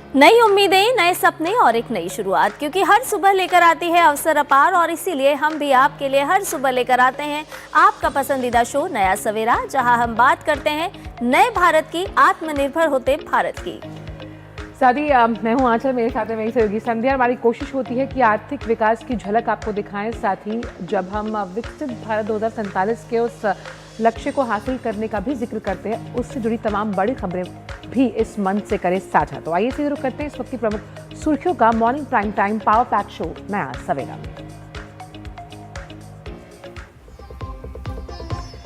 नई उम्मीदें, नए सपने और एक नई शुरुआत, क्योंकि हर सुबह लेकर आती है अवसर अपार। और इसीलिए हम भी आपके लिए हर सुबह लेकर आते हैं आपका पसंदीदा शो नया सवेरा, जहां हम बात करते हैं नए भारत की, आत्मनिर्भर होते भारत की। सादी, मैं हूं आंचल, मेरे साथ में मेरी सहयोगी संध्या। हमारी कोशिश होती है कि आर्थिक विकास की झलक आपको दिखाएं। साथ ही जब हम विकसित भारत 2047 के उस लक्ष्य को हासिल करने का भी जिक्र करते हैं, उससे जुड़ी तमाम बड़ी खबरें भी इस मंच से करें साझा। तो आइए शुरू करते हैं इस वक्त की प्रमुख सुर्खियों का morning prime time power pack show नया सवेरा।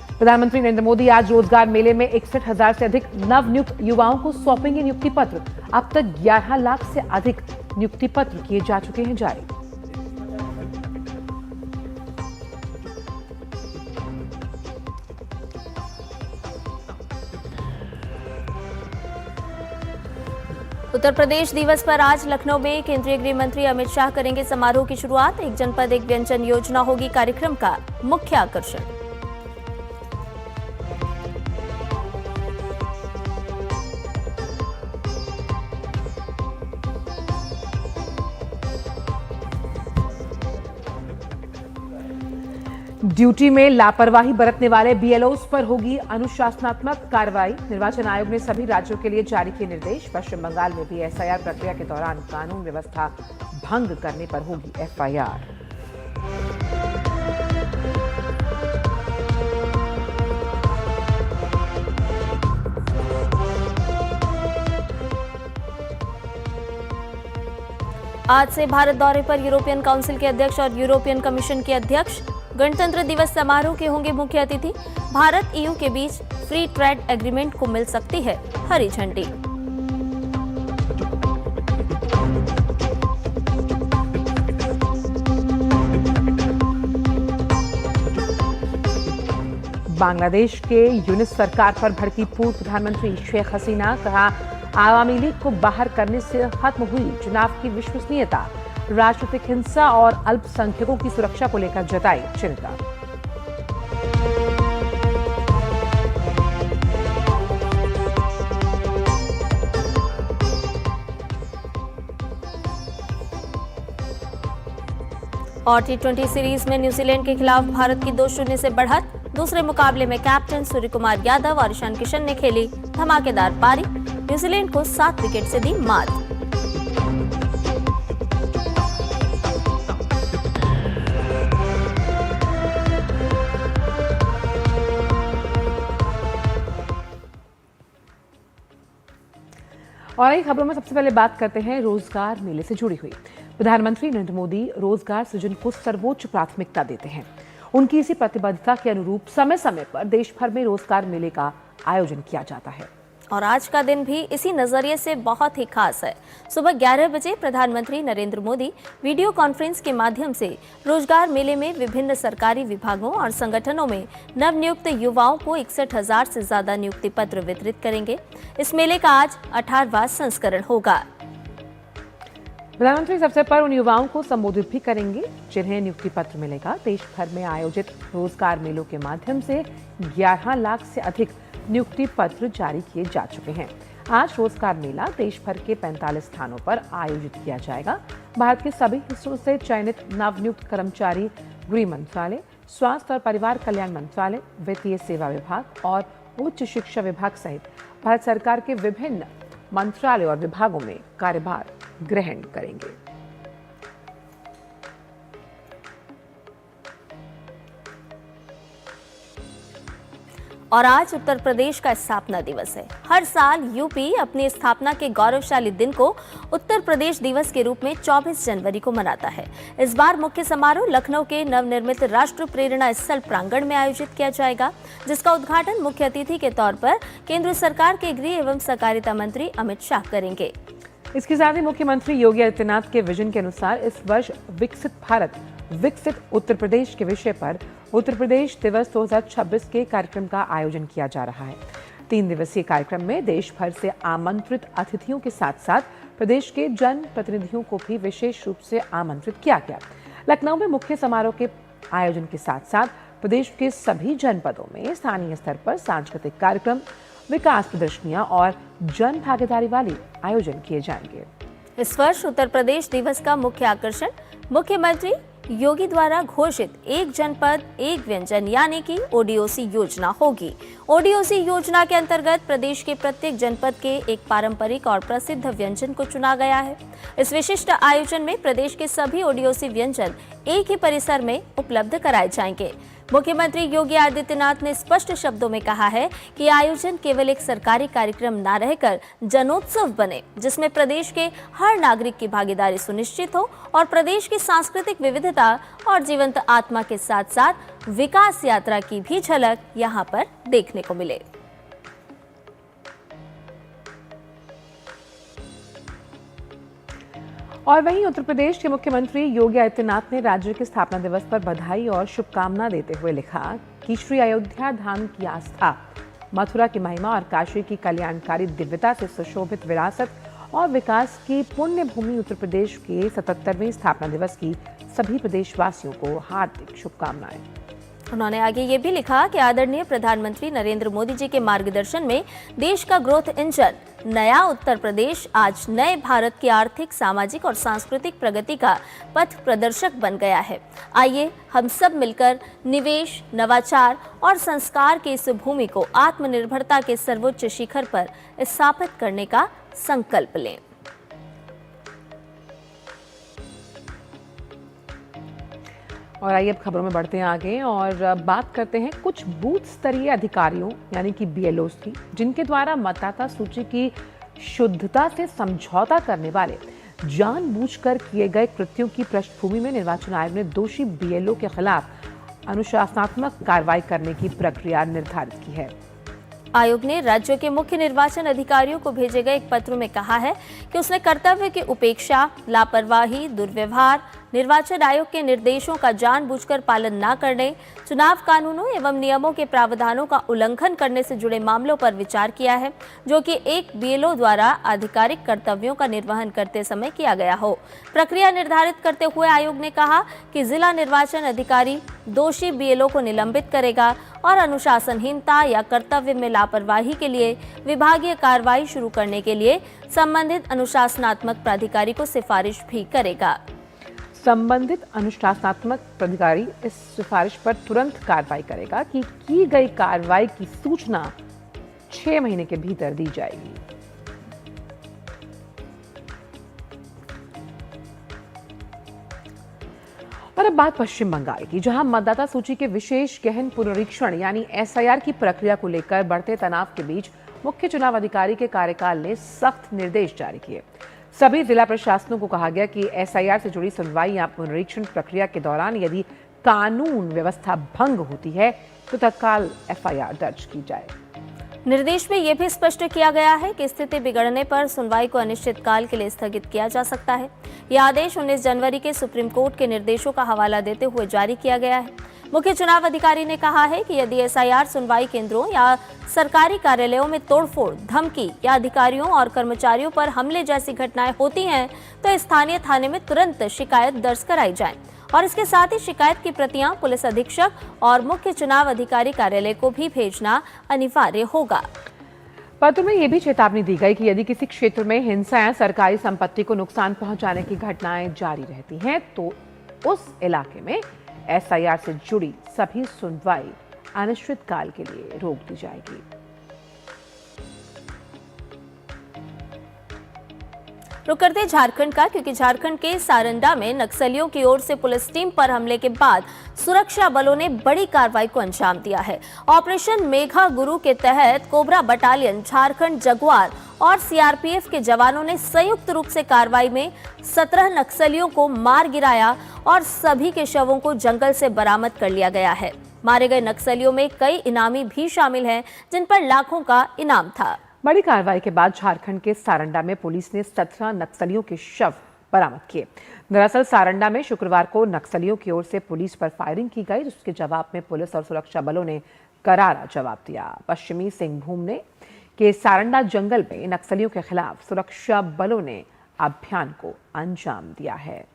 प्रधानमंत्री नरेंद्र मोदी आज रोजगार मेले में 61,000 से अधिक नवनियुक्त युवाओं को सौंपेंगे नियुक्ति पत्र। अब तक 11 लाख से अधिक नियुक्ति पत्र किए जा चुके हैं जारी। उत्तर प्रदेश दिवस पर आज लखनऊ में केंद्रीय गृह मंत्री अमित शाह करेंगे समारोह की शुरुआत। एक जनपद एक व्यंजन योजना होगी कार्यक्रम का मुख्य आकर्षण। ड्यूटी में लापरवाही बरतने वाले बीएलओज पर होगी अनुशासनात्मक कार्रवाई। निर्वाचन आयोग ने सभी राज्यों के लिए जारी किए निर्देश। पश्चिम बंगाल में भी एसआईआर प्रक्रिया के दौरान कानून व्यवस्था भंग करने पर होगी एफआईआर। आज से भारत दौरे पर यूरोपियन काउंसिल के अध्यक्ष और यूरोपियन कमीशन के अध्यक्ष गणतंत्र दिवस समारोह के होंगे मुख्य अतिथि। भारत ईयू के बीच फ्री ट्रेड एग्रीमेंट को मिल सकती है हरी झंडी। बांग्लादेश के यूनिस सरकार पर भड़की पूर्व प्रधानमंत्री शेख हसीना। कहा, आवामी लीग को बाहर करने से खत्म हुई चुनाव की विश्वसनीयता। राजनीतिक हिंसा और अल्पसंख्यकों की सुरक्षा को लेकर जताई चिंता। और टी20 सीरीज में न्यूजीलैंड के खिलाफ भारत की 2-0 से बढ़त। दूसरे मुकाबले में कैप्टन सूर्य कुमार यादव और ईशान किशन ने खेली धमाकेदार पारी। न्यूजीलैंड को 7 विकेट से दी मात। और आई खबरों में सबसे पहले बात करते हैं रोजगार मेले से जुड़ी हुई। प्रधानमंत्री नरेंद्र मोदी रोजगार सृजन को सर्वोच्च प्राथमिकता देते हैं। उनकी इसी प्रतिबद्धता के अनुरूप समय समय पर देश भर में रोजगार मेले का आयोजन किया जाता है। और आज का दिन भी इसी नजरिए से बहुत ही खास है। सुबह 11 बजे प्रधानमंत्री नरेंद्र मोदी वीडियो कॉन्फ्रेंस के माध्यम से रोजगार मेले में विभिन्न सरकारी विभागों और संगठनों में नवनियुक्त युवाओं को 61,000 से ज्यादा नियुक्ति पत्र वितरित करेंगे। इस मेले का आज 18वां संस्करण होगा। प्रधानमंत्री इस अवसर पर उन युवाओं को संबोधित भी करेंगे जिन्हें नियुक्ति पत्र मिलेगा। देश भर में आयोजित रोजगार मेलों के माध्यम से 11 लाख से अधिक नियुक्ति पत्र जारी किए जा चुके हैं। आज रोजगार मेला देश भर के 45 स्थानों पर आयोजित किया जाएगा। भारत के सभी हिस्सों से चयनित नवनियुक्त कर्मचारी गृह मंत्रालय, स्वास्थ्य और परिवार कल्याण मंत्रालय, वित्तीय सेवा विभाग और उच्च शिक्षा विभाग सहित भारत सरकार के विभिन्न मंत्रालयों और विभागों में कार्यभार ग्रहण करेंगे। और आज उत्तर प्रदेश का स्थापना दिवस है। हर साल यूपी अपनी स्थापना के गौरवशाली दिन को उत्तर प्रदेश दिवस के रूप में 24 जनवरी को मनाता है। इस बार मुख्य समारोह लखनऊ के नवनिर्मित राष्ट्र प्रेरणा स्थल प्रांगण में आयोजित किया जाएगा, जिसका उद्घाटन मुख्य अतिथि के तौर पर केंद्र सरकार के गृह एवं सहकारिता मंत्री अमित शाह करेंगे। इसके साथ ही मुख्यमंत्री योगी आदित्यनाथ के विजन के अनुसार इस वर्ष विकसित भारत विकसित उत्तर प्रदेश के विषय पर उत्तर प्रदेश दिवस 2026 के कार्यक्रम का आयोजन किया जा रहा है। 3 दिवसीय कार्यक्रम में देश भर से आमंत्रित अतिथियों के साथ साथ प्रदेश के जन प्रतिनिधियों को भी विशेष रूप से आमंत्रित किया गया। लखनऊ में मुख्य समारोह के आयोजन के साथ साथ प्रदेश के सभी जनपदों में स्थानीय स्तर पर सांस्कृतिक कार्यक्रम, विकास प्रदर्शनियां और जन भागीदारी वाले आयोजन किए जाएंगे। इस वर्ष उत्तर प्रदेश दिवस का मुख्य आकर्षण मुख्यमंत्री योगी द्वारा घोषित एक जनपद एक व्यंजन यानी कि ओडीओसी योजना होगी। ओडीओसी योजना के अंतर्गत प्रदेश के प्रत्येक जनपद के एक पारंपरिक और प्रसिद्ध व्यंजन को चुना गया है। इस विशिष्ट आयोजन में प्रदेश के सभी ओडीओसी व्यंजन एक ही परिसर में उपलब्ध कराए जाएंगे। मुख्यमंत्री योगी आदित्यनाथ ने स्पष्ट शब्दों में कहा है कि आयोजन केवल एक सरकारी कार्यक्रम न रहकर जनोत्सव बने, जिसमें प्रदेश के हर नागरिक की भागीदारी सुनिश्चित हो और प्रदेश की सांस्कृतिक विविधता और जीवंत आत्मा के साथ साथ विकास यात्रा की भी झलक यहां पर देखने को मिले। और वहीं उत्तर प्रदेश के मुख्यमंत्री योगी आदित्यनाथ ने राज्य के स्थापना दिवस पर बधाई और शुभकामना देते हुए लिखा कि श्री अयोध्या धाम की आस्था, मथुरा की महिमा और काशी की कल्याणकारी दिव्यता से सुशोभित विरासत और विकास की पुण्य भूमि उत्तर प्रदेश के 77वें स्थापना दिवस की सभी प्रदेशवासियों को हार्दिक शुभकामनाएं। उन्होंने आगे ये भी लिखा कि आदरणीय प्रधानमंत्री नरेंद्र मोदी जी के मार्गदर्शन में देश का ग्रोथ इंजन नया उत्तर प्रदेश आज नए भारत की आर्थिक, सामाजिक और सांस्कृतिक प्रगति का पथ प्रदर्शक बन गया है। आइए हम सब मिलकर निवेश, नवाचार और संस्कार की इस भूमि को आत्मनिर्भरता के सर्वोच्च शिखर पर स्थापित करने का संकल्प लें। और आइए अब खबरों में बढ़ते हैं आगे और बात करते हैं कुछ बूथ स्तरीय अधिकारियों यानी कि बीएलओस की, जिनके द्वारा मतदाता सूची की शुद्धता से समझौता करने वाले जानबूझकर किए गए कृत्यों की पृष्ठभूमि में निर्वाचन आयोग ने दोषी बीएलओ के खिलाफ अनुशासनात्मक कार्रवाई करने की प्रक्रिया निर्धारित की है। आयोग ने राज्यों के मुख्य निर्वाचन अधिकारियों को भेजे गए एक पत्र में कहा है कि उसने कर्तव्य की उपेक्षा, लापरवाही, दुर्व्यवहार, निर्वाचन आयोग के निर्देशों का जानबूझकर पालन न करने, चुनाव कानूनों एवं नियमों के प्रावधानों का उल्लंघन करने से जुड़े मामलों पर विचार किया है, जो कि एक बीएलओ द्वारा आधिकारिक कर्तव्यों का निर्वहन करते समय किया गया हो। प्रक्रिया निर्धारित करते हुए आयोग ने कहा कि जिला निर्वाचन अधिकारी दोषी बीएलओ को निलंबित करेगा और अनुशासनहीनता या कर्तव्य में लापरवाही के लिए विभागीय कार्रवाई शुरू करने के लिए संबंधित अनुशासनात्मक प्राधिकारी को सिफारिश भी करेगा। संबंधित अनुशासनात्मक प्राधिकारी इस सिफारिश पर तुरंत कार्रवाई करेगा कि की गई कार्रवाई की सूचना 6 महीने के भीतर दी जाएगी। और अब बात पश्चिम बंगाल की, जहां मतदाता सूची के विशेष गहन पुनरीक्षण यानी एसआईआर की प्रक्रिया को लेकर बढ़ते तनाव के बीच मुख्य चुनाव अधिकारी के कार्यकाल ने सख्त निर्देश जारी किए। सभी जिला प्रशासनों को कहा गया कि एसआईआर से जुड़ी सुनवाई या पुनरीक्षण प्रक्रिया के दौरान यदि कानून व्यवस्था भंग होती है तो तत्काल एफआईआर दर्ज की जाए। निर्देश में यह भी स्पष्ट किया गया है कि स्थिति बिगड़ने पर सुनवाई को अनिश्चितकाल के लिए स्थगित किया जा सकता है। यह आदेश 19 जनवरी के सुप्रीम कोर्ट के निर्देशों का हवाला देते हुए जारी किया गया है। मुख्य चुनाव अधिकारी ने कहा है कि यदि एसआईआर सुनवाई केंद्रों या सरकारी कार्यालयों में तोड़फोड़, धमकी या अधिकारियों और कर्मचारियों पर हमले जैसी घटनाएं होती हैं तो स्थानीय थाने में तुरंत शिकायत दर्ज कराई जाए और इसके साथ ही शिकायत की प्रतियां पुलिस अधीक्षक और मुख्य चुनाव अधिकारी कार्यालय को भी भेजना अनिवार्य होगा। पत्र में यह भी चेतावनी दी गई कि यदि किसी क्षेत्र में हिंसा या सरकारी संपत्ति को नुकसान पहुंचाने की घटनाएं जारी रहती हैं तो उस इलाके में एसआईआर से जुड़ी सभी सुनवाई अनिश्चितकाल के लिए रोक दी जाएगी। रुक करते झारखंड का, क्योंकि झारखंड के सारंडा में नक्सलियों की ओर से पुलिस टीम पर हमले के बाद सुरक्षा बलों ने बड़ी कार्रवाई को अंजाम दिया है। ऑपरेशन मेघा गुरु के तहत कोबरा बटालियन, झारखंड जगुआर और सीआरपीएफ के जवानों ने संयुक्त रूप से कार्रवाई में 17 नक्सलियों को मार गिराया और सभी के शवों को जंगल से बरामद कर लिया गया है। मारे गए नक्सलियों में कई इनामी भी शामिल हैं, जिन पर लाखों का इनाम था। बड़ी कार्रवाई के बाद झारखंड के सारंडा में पुलिस ने 17 नक्सलियों के शव बरामद किए। दरअसल सारंडा में शुक्रवार को नक्सलियों की ओर से पुलिस पर फायरिंग की गई, जिसके जवाब में पुलिस और सुरक्षा बलों ने करारा जवाब दिया। पश्चिमी सिंहभूम के सारंडा जंगल में नक्सलियों के खिलाफ सुरक्षा बलों ने अभियान को अंजाम दिया है।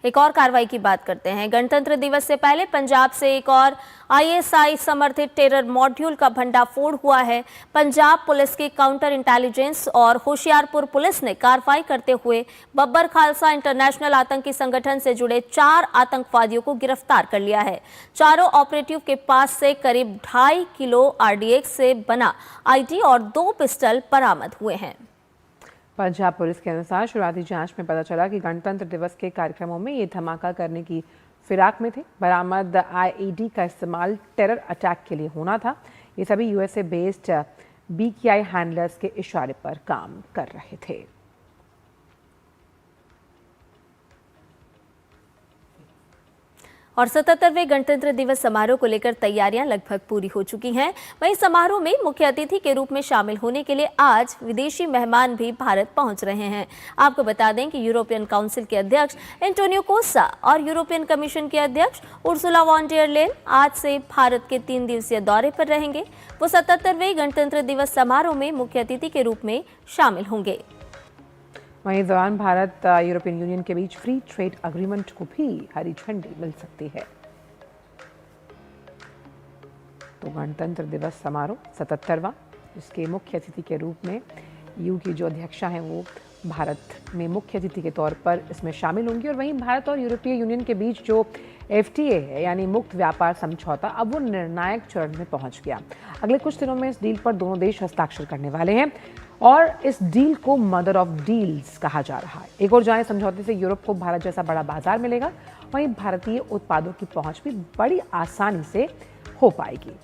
एक और कार्रवाई की बात करते हैं। गणतंत्र दिवस से पहले पंजाब से एक और आईएसआई समर्थित टेरर मॉड्यूल का भंडाफोड़ हुआ है। पंजाब पुलिस की काउंटर इंटेलिजेंस और होशियारपुर पुलिस ने कार्रवाई करते हुए बब्बर खालसा इंटरनेशनल आतंकी संगठन से जुड़े 4 आतंकवादियों को गिरफ्तार कर लिया है। चारों ऑपरेटिव के पास से करीब 2.5 किलो आरडीएक्स से बना आईडी और 2 पिस्टल बरामद हुए हैं। पंजाब पुलिस के अनुसार शुरुआती जांच में पता चला कि गणतंत्र दिवस के कार्यक्रमों में ये धमाका करने की फिराक में थे। बरामद आईईडी का इस्तेमाल टेरर अटैक के लिए होना था। ये सभी यूएसए बेस्ड बीकेआई हैंडलर्स के इशारे पर काम कर रहे थे। और 77वें गणतंत्र दिवस समारोह को लेकर तैयारियां लगभग पूरी हो चुकी हैं। वहीं समारोह में मुख्य अतिथि के रूप में शामिल होने के लिए आज विदेशी मेहमान भी भारत पहुंच रहे हैं। आपको बता दें कि यूरोपियन काउंसिल के अध्यक्ष एंटोनियो कोस्टा और यूरोपियन कमीशन के अध्यक्ष उर्सुला वॉन डेर लेyen आज से भारत के 3 दिवसीय दौरे पर रहेंगे। वो 77वें गणतंत्र दिवस समारोह में मुख्य अतिथि के रूप में शामिल होंगे। वहीं इस दौरान भारत यूरोपियन यूनियन के बीच फ्री ट्रेड एग्रीमेंट को भी हरी झंडी मिल सकती है। तो गणतंत्र दिवस समारोह 77वां, इसके मुख्य अतिथि के रूप में यू की जो अध्यक्षा हैं वो भारत में मुख्य अतिथि के तौर पर इसमें शामिल होंगी। और वहीं भारत और यूरोपीय यूनियन के बीच जो एफटीए है यानी मुक्त व्यापार समझौता, अब वो निर्णायक चरण में पहुंच गया। अगले कुछ दिनों में इस डील पर दोनों देश हस्ताक्षर करने वाले हैं और इस डील को मदर ऑफ डील्स कहा जा रहा है। एक और जहां समझौते से यूरोप को भारत जैसा बड़ा बाजार मिलेगा, वहीं भारतीय उत्पादों की पहुंच भी बड़ी आसानी से हो पाएगी।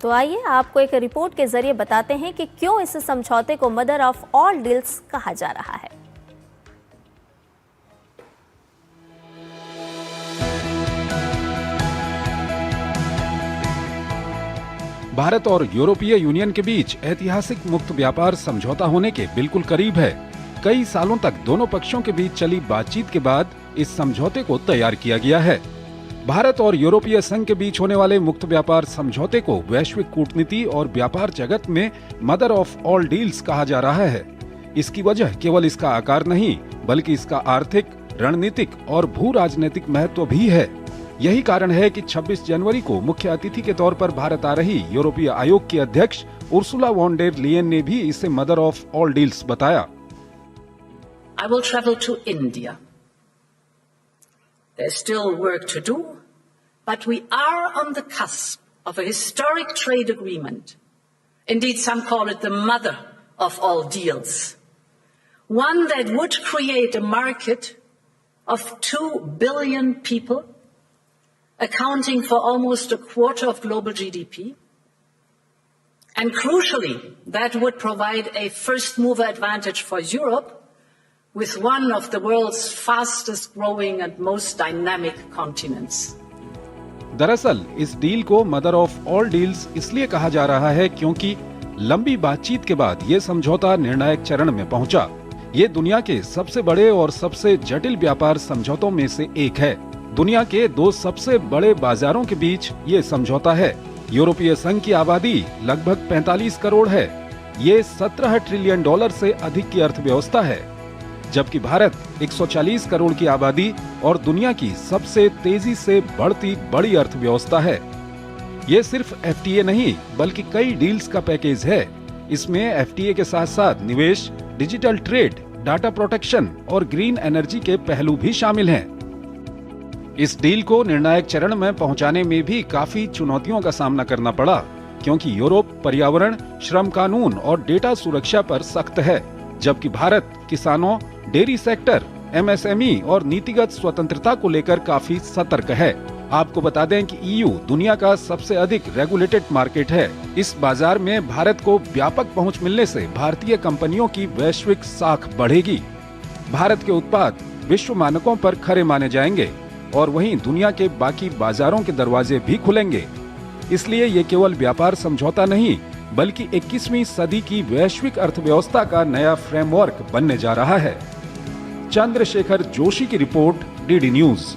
तो आइए आपको एक रिपोर्ट के जरिए बताते हैं कि क्यों इस समझौते को मदर ऑफ ऑल डील्स कहा जा रहा है। भारत और यूरोपीय यूनियन के बीच ऐतिहासिक मुक्त व्यापार समझौता होने के बिल्कुल करीब है। कई सालों तक दोनों पक्षों के बीच चली बातचीत के बाद इस समझौते को तैयार किया गया है। भारत और यूरोपीय संघ के बीच होने वाले मुक्त व्यापार समझौते को वैश्विक कूटनीति और व्यापार जगत में मदर ऑफ ऑल डील्स कहा जा रहा है। इसकी वजह केवल इसका आकार नहीं, बल्कि इसका आर्थिक, रणनीतिक और भू राजनीतिक महत्व भी है। यही कारण है कि 26 जनवरी को मुख्य अतिथि के तौर पर भारत आ रही यूरोपीय आयोग की अध्यक्ष उर्सुला वॉन डेर लेyen ने भी इसे मदर ऑफ ऑल डील्स बताया। I will travel to India. There's still work to do, but we are on the cusp of a historic trade agreement. Indeed, some call it the mother of all deals. One that would create a market of 2 billion people, accounting for almost a quarter of global GDP. And crucially, that would provide a first mover advantage for Europe with one of the world's fastest growing and most dynamic continents. दरअसल इस deal को mother of all deals इसलिए कहा जा रहा है क्योंकि लंबी बातचीत के बाद ये समझौता निर्णायक चरण में पहुंचा। ये दुनिया के सबसे बड़े और सबसे जटिल व्यापार समझौतों में से एक है। दुनिया के 2 सबसे बड़े बाजारों के बीच ये समझौता है। यूरोपीय संघ की आबादी लगभग 45 करोड़ है। ये $17 ट्रिलियन से अधिक की अर्थव्यवस्था है, जबकि भारत 140 करोड़ की आबादी और दुनिया की सबसे तेजी से बढ़ती बड़ी अर्थव्यवस्था है। ये सिर्फ एफटीए नहीं, बल्कि कई डील्स का पैकेज है। इसमें एफटीए के साथ साथ निवेश, डिजिटल ट्रेड, डाटा प्रोटेक्शन और ग्रीन एनर्जी के पहलू भी शामिल हैं। इस डील को निर्णायक चरण में पहुंचाने में भी काफी चुनौतियों का सामना करना पड़ा, क्योंकि यूरोप पर्यावरण, श्रम कानून और डेटा सुरक्षा पर सख्त है, जबकि भारत किसानों, डेयरी सेक्टर, एमएसएमई और नीतिगत स्वतंत्रता को लेकर काफी सतर्क है। आपको बता दें कि ईयू दुनिया का सबसे अधिक रेगुलेटेड मार्केट है। इस बाजार में भारत को व्यापक पहुंच मिलने से भारतीय कंपनियों की वैश्विक साख बढ़ेगी। भारत के उत्पाद विश्व मानकों पर खरे माने जाएंगे और वहीं दुनिया के बाकी बाजारों के दरवाजे भी खुलेंगे। इसलिए ये केवल व्यापार समझौता नहीं, बल्कि 21वीं सदी की वैश्विक अर्थव्यवस्था का नया फ्रेमवर्क बनने जा रहा है। चंद्रशेखर जोशी की रिपोर्ट, डीडी न्यूज।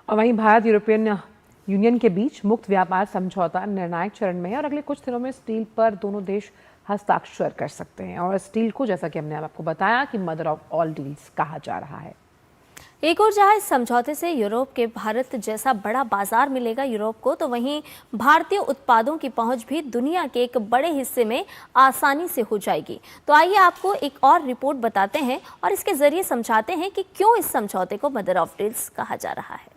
और वहीं भारत यूरोपियन यूनियन के बीच मुक्त व्यापार समझौता निर्णायक चरण में है और अगले कुछ दिनों में इस डील पर दोनों देश हस्ताक्षर कर सकते हैं। और इस डील को, जैसा कि हमने आपको बताया, कि मदर ऑफ ऑल डील्स कहा जा रहा है। एक और जहां इस समझौते से यूरोप के भारत जैसा बड़ा बाजार मिलेगा यूरोप को, तो वहीं भारतीय उत्पादों की पहुंच भी दुनिया के एक बड़े हिस्से में आसानी से हो जाएगी। तो आइए आपको एक और रिपोर्ट बताते हैं और इसके जरिए समझाते हैं कि क्यों इस समझौते को मदर ऑफ डील्स कहा जा रहा है।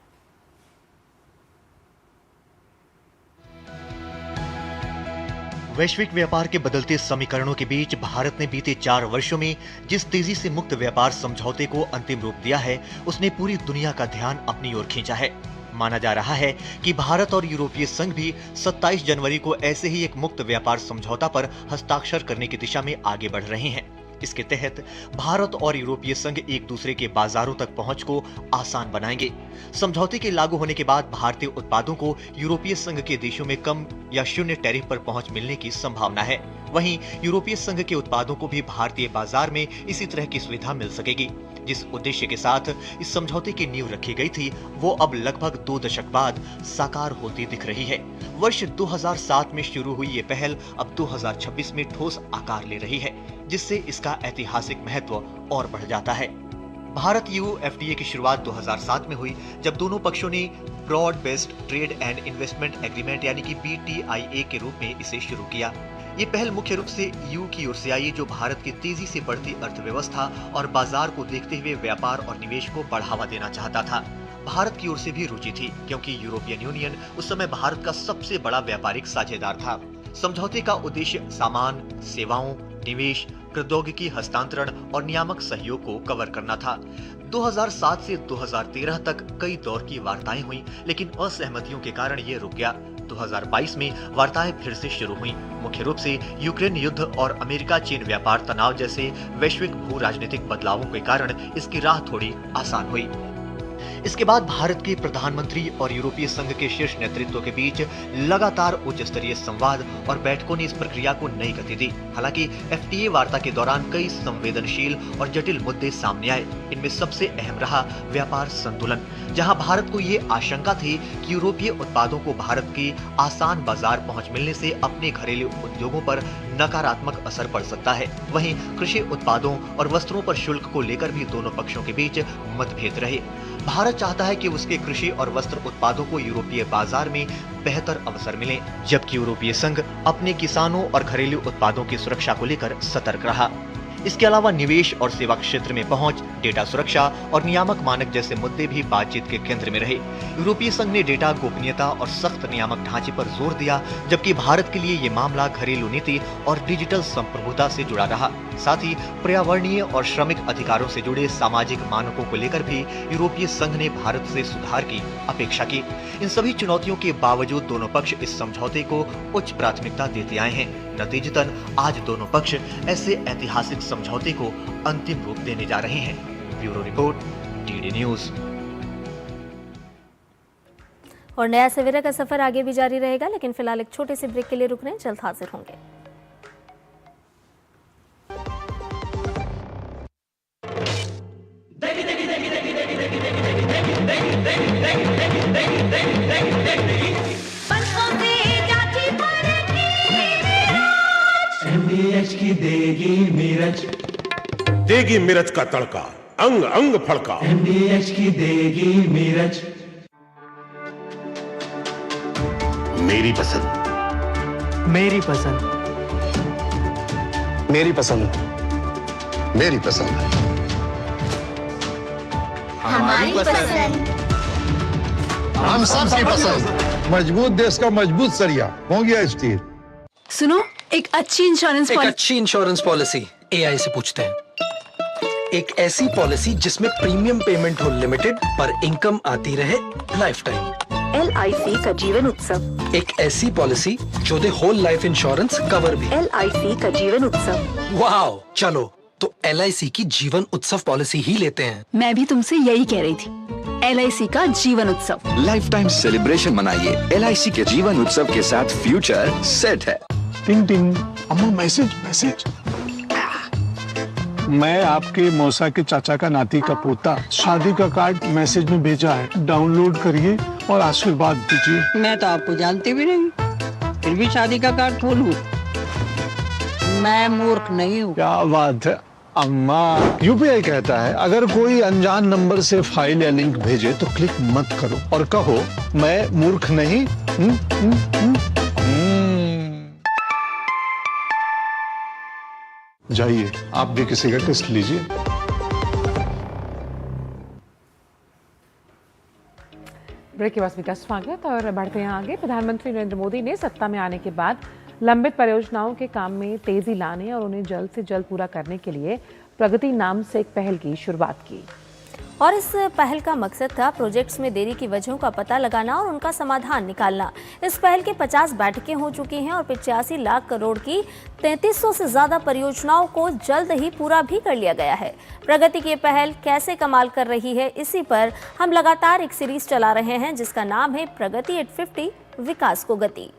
वैश्विक व्यापार के बदलते समीकरणों के बीच भारत ने बीते 4 वर्षों में जिस तेजी से मुक्त व्यापार समझौते को अंतिम रूप दिया है, उसने पूरी दुनिया का ध्यान अपनी ओर खींचा है। माना जा रहा है कि भारत और यूरोपीय संघ भी 27 जनवरी को ऐसे ही एक मुक्त व्यापार समझौता पर हस्ताक्षर करने की दिशा में आगे बढ़ रहे हैं। इसके तहत भारत और यूरोपीय संघ एक दूसरे के बाजारों तक पहुंच को आसान बनाएंगे। समझौते के लागू होने के बाद भारतीय उत्पादों को यूरोपीय संघ के देशों में कम या शून्य टैरिफ पर पहुंच मिलने की संभावना है। वहीं यूरोपीय संघ के उत्पादों को भी भारतीय बाजार में इसी तरह की सुविधा मिल सकेगी। जिस उद्देश्य के साथ इस समझौते की नींव रखी गई थी, वो अब लगभग 2 दशक बाद साकार होती दिख रही है। वर्ष 2007 में शुरू हुई ये पहल अब 2026 में ठोस आकार ले रही है, जिससे इसका ऐतिहासिक महत्व और बढ़ जाता है। भारत EU FTA की शुरुआत 2007 में हुई, जब दोनों पक्षों ने broad based trade and investment agreement यानी कि BTIA के रूप में इसे शुरू किया। ये पहल मुख्य रूप से EU की ओर से आई, जो भारत की तेजी से बढ़ती अर्थव्यवस्था और बाजार को देखते हुए व्यापार और निवेश को बढ़ावा देना चाहता था। भारत की ओर से भी रुचि थी, क्योंकि यूरोपियन यूनियन उस समय भारत का सबसे बड़ा व्यापारिक साझेदार था। समझौते का उद्देश्य सामान, सेवाओं, निवेश, प्रौद्योगिकी हस्तांतरण और नियामक सहयोग को कवर करना था। 2007 से 2013 तक कई दौर की वार्ताएं हुई, लेकिन असहमतियों के कारण ये रुक गया। 2022 में वार्ताएं फिर से शुरू हुई, मुख्य रूप से यूक्रेन युद्ध और अमेरिका चीन व्यापार तनाव जैसे वैश्विक भू राजनीतिक बदलावों के कारण इसकी राह थोड़ी आसान हुई। इसके बाद भारत के प्रधानमंत्री और यूरोपीय संघ के शीर्ष नेतृत्व के बीच लगातार उच्च स्तरीय संवाद और बैठकों ने इस प्रक्रिया को नई गति दी। हालांकि FTA वार्ता के दौरान कई संवेदनशील और जटिल मुद्दे सामने आए। इनमें सबसे अहम रहा व्यापार संतुलन, जहां भारत को ये आशंका थी कि यूरोपीय उत्पादों को भारत के आसान बाजार पहुंच मिलने से अपने घरेलू उद्योगों पर नकारात्मक असर पड़ सकता है। वहीं कृषि उत्पादों और वस्त्रों पर शुल्क को लेकर भी दोनों पक्षों के बीच मतभेद रहे। भारत चाहता है कि उसके कृषि और वस्त्र उत्पादों को यूरोपीय बाजार में बेहतर अवसर मिले, जबकि यूरोपीय संघ अपने किसानों और घरेलू उत्पादों की सुरक्षा को लेकर सतर्क रहा। इसके अलावा निवेश और सेवा क्षेत्र में पहुंच, डेटा सुरक्षा और नियामक मानक जैसे मुद्दे भी बातचीत के केंद्र में रहे। यूरोपीय संघ ने डेटा गोपनीयता और सख्त नियामक ढांचे पर जोर दिया, जबकि भारत के लिए ये मामला घरेलू नीति और डिजिटल संप्रभुता से जुड़ा रहा। साथ ही पर्यावरणीय और श्रमिक अधिकारों से जुड़े सामाजिक मानकों को लेकर भी यूरोपीय संघ ने भारत से सुधार की अपेक्षा की। इन सभी चुनौतियों के बावजूद दोनों पक्ष इस समझौते को उच्च प्राथमिकता देते आए हैं। नतीजतन आज दोनों पक्ष ऐसे ऐतिहासिक समझौते को अंतिम रूप देने जा रहे हैं। Bureau report, DD news. और नया सवेरा का सफर आगे भी जारी रहेगा, लेकिन फिलहाल एक छोटे से ब्रेक के लिए रुक रहे हैं। जल्द हाजिर होंगे। MDH की देगी मिर्च, देगी मिर्च का तड़का, अंग अंग फड़का। MDH की देगी मिर्च। मेरी पसंद, मेरी पसंद, मेरी पसंद, मेरी पसंद, हमारी पसंद, हम सबकी पसंद। मजबूत देश का मजबूत सरिया हो गया स्टील। सुनो, एक अच्छी इंश्योरेंस पॉलिसी AI से पूछते हैं। एक ऐसी पॉलिसी जिसमें प्रीमियम पेमेंट हो लिमिटेड पर इनकम आती रहे लाइफ टाइम। LIC का जीवन उत्सव। एक ऐसी पॉलिसी जो दे होल लाइफ इंश्योरेंस कवर भी। LIC का जीवन उत्सव। वाओ, चलो तो LIC की जीवन उत्सव पॉलिसी ही लेते हैं। मैं भी तुमसे यही कह रही थी, LIC का जीवन उत्सव। लाइफ टाइम सेलिब्रेशन मनाइए LIC के जीवन उत्सव के साथ। फ्यूचर सेट है। टिंग टिंग, अम्मा मैसेज मैसेज। मैं आपके मौसा के चाचा का नाती का पोता, शादी का कार्ड मैसेज में भेजा है, डाउनलोड करिए और आशीर्वाद दीजिए। मैं तो आपको जानती भी नहीं, फिर भी शादी का कार्ड खोलूं? मैं मूर्ख नहीं हूँ। क्या बात है अम्मा। यूपीआई कहता है अगर कोई अनजान नंबर से फाइल या लिंक भेजे तो क्लिक मत करो और कहो मैं मूर्ख नहीं। जाइए आप भी किसी का टेस्ट लीजिए। ब्रेक के बाद का स्वागत और बढ़ते हैं आगे। प्रधानमंत्री नरेंद्र मोदी ने सत्ता में आने के बाद लंबित परियोजनाओं के काम में तेजी लाने और उन्हें जल्द से जल्द पूरा करने के लिए प्रगति नाम से एक पहल की शुरुआत की। और इस पहल का मकसद था प्रोजेक्ट्स में देरी की वजहों का पता लगाना और उनका समाधान निकालना। इस पहल के 50 बैठकें हो चुकी हैं और 85 लाख करोड़ की 3300 से ज्यादा परियोजनाओं को जल्द ही पूरा भी कर लिया गया है। प्रगति की पहल कैसे कमाल कर रही है, इसी पर हम लगातार एक सीरीज चला रहे हैं जिसका नाम है प्रगति एट 50, विकास को गति।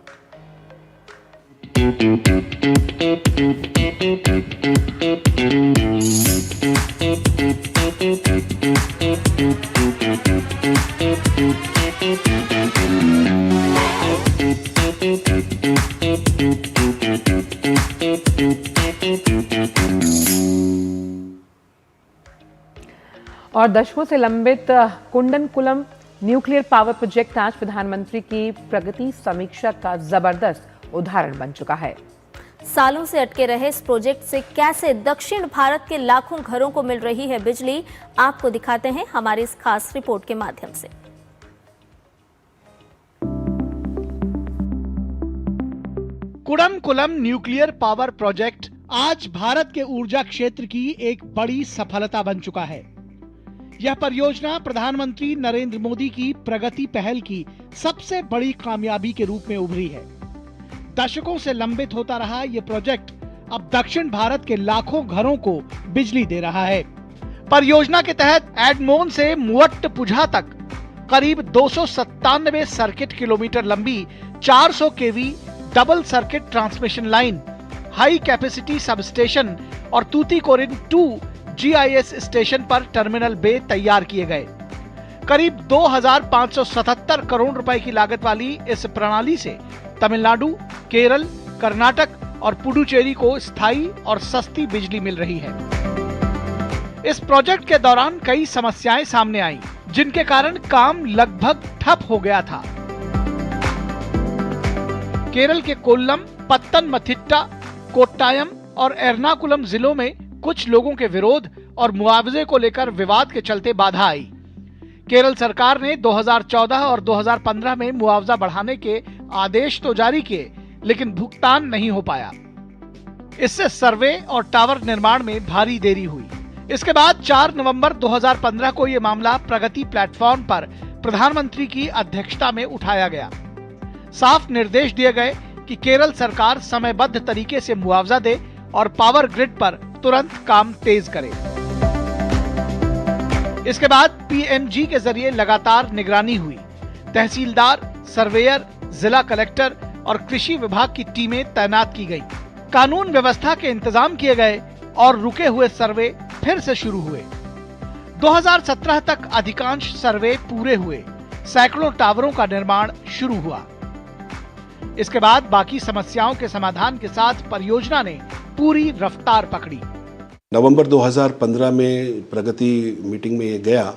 और दशकों से लंबित कुंडनकुलम न्यूक्लियर पावर प्रोजेक्ट आज प्रधानमंत्री की प्रगति समीक्षा का जबरदस्त उदाहरण बन चुका है। सालों से अटके रहे इस प्रोजेक्ट से कैसे दक्षिण भारत के लाखों घरों को मिल रही है बिजली, आपको दिखाते हैं हमारी इस खास रिपोर्ट के माध्यम से। कुडनकुलम न्यूक्लियर पावर प्रोजेक्ट आज भारत के ऊर्जा क्षेत्र की एक बड़ी सफलता बन चुका है। यह परियोजना प्रधानमंत्री नरेंद्र मोदी की प्रगति पहल की सबसे बड़ी कामयाबी के रूप में उभरी है। दशकों से लंबित होता रहा ये प्रोजेक्ट अब दक्षिण भारत के लाखों घरों को बिजली दे रहा है। परियोजना के तहत एडमोन से मुवट्टुपुझा तक करीब 297 सर्किट किलोमीटर लंबी 400 KV double circuit transmission line, high capacity substation और तूतीकोरिन 2 GIS स्टेशन पर टर्मिनल बे तैयार किए गए। करीब 2577 करोड़ रुपए की लागत वाली इस प्रणाली से तमिलनाडु, केरल, कर्नाटक और पुडुचेरी को स्थायी और सस्ती बिजली मिल रही है। इस प्रोजेक्ट के दौरान कई समस्याएं सामने आईं, जिनके कारण काम लगभग ठप हो गया था। केरल के कोल्लम, पत्तनमथिट्टा, कोट्टायम और एर्नाकुलम जिलों में कुछ लोगों के विरोध और मुआवजे को लेकर विवाद के चलते बाधा आई। केरल सरकार ने 2014 और 2015 में मुआवजा बढ़ाने के आदेश तो जारी किए, लेकिन भुगतान नहीं हो पाया। इससे सर्वे और टावर निर्माण में भारी देरी हुई। इसके बाद 4 नवंबर 2015 को यह मामला प्रगति प्लेटफॉर्म पर प्रधानमंत्री की अध्यक्षता में उठाया गया। साफ निर्देश दिए गए कि केरल सरकार समयबद्ध तरीके से मुआवजा दे और पावर ग्रिड पर तुरंत काम तेज करे। इसके बाद PMG के जरिए लगातार निगरानी हुई। तहसीलदार, सर्वेयर, जिला कलेक्टर और कृषि विभाग की टीमें तैनात की गई। कानून व्यवस्था के इंतजाम किए गए और रुके हुए सर्वे फिर से शुरू हुए। 2017 तक अधिकांश सर्वे पूरे हुए। सैकड़ों टावरों का निर्माण शुरू हुआ। इसके बाद बाकी समस्याओं के समाधान के साथ परियोजना ने पूरी रफ्तार पकड़ी। नवंबर 2015 में प्रगति मीटिंग में ये गया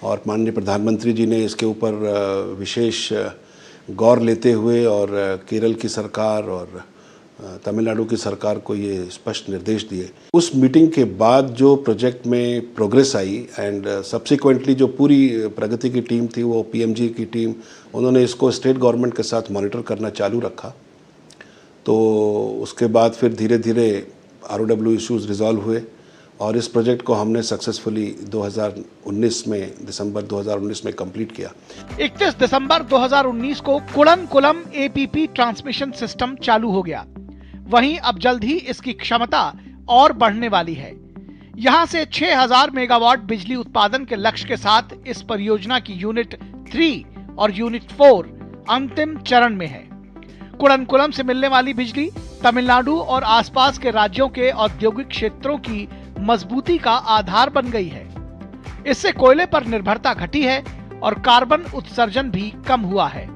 और माननीय प्रधानमंत्री जी ने इसके ऊपर विशेष गौर लेते हुए और केरल की सरकार और तमिलनाडु की सरकार को ये स्पष्ट निर्देश दिए। उस मीटिंग के बाद जो प्रोजेक्ट में प्रोग्रेस आई एंड सब्सिक्वेंटली जो पूरी प्रगति की टीम थी, वो PMG की टीम, उन्होंने इसको स्टेट गवर्नमेंट के साथ मॉनिटर करना चालू रखा। तो उसके बाद फिर धीरे धीरे ROW इश्यूज रिजॉल्व हुए और इस प्रोजेक्ट को हमने सक्सेसफुली 2019 में दिसंबर 2019 में कंप्लीट किया। 31 दिसंबर 2019 को कुडनकुलम APP ट्रांसमिशन सिस्टम चालू हो गया। वहीं अब जल्द ही इसकी क्षमता और बढ़ने वाली है। यहां से 6000 मेगावाट बिजली उत्पादन के लक्ष्य के साथ इस परियोजना की यूनिट 3 और यूनिट 4 अंतिम चरण में है। कुडनकुलम से मिलने वाली बिजली तमिलनाडु और आसपास के राज्यों के औद्योगिक क्षेत्रों की मजबूती का आधार बन गई है। इससे कोयले पर निर्भरता घटी है और कार्बन उत्सर्जन भी कम हुआ है।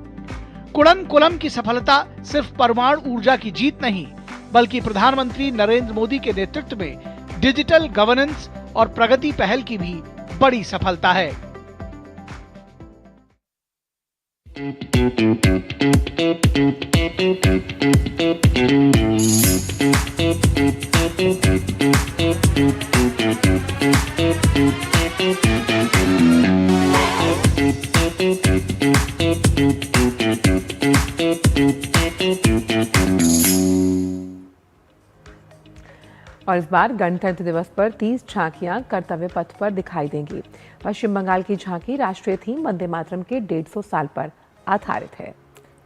कुडनकुलम की सफलता सिर्फ परमाणु ऊर्जा की जीत नहीं, बल्कि प्रधानमंत्री नरेंद्र मोदी के नेतृत्व में डिजिटल गवर्नेंस और प्रगति पहल की भी बड़ी सफलता है। और इस बार गणतंत्र दिवस पर 30 झांकियां कर्तव्य पथ पर दिखाई देंगी। पश्चिम बंगाल की झांकी राष्ट्रीय थीम वंदे मातरम के 150 साल पर आधारित है।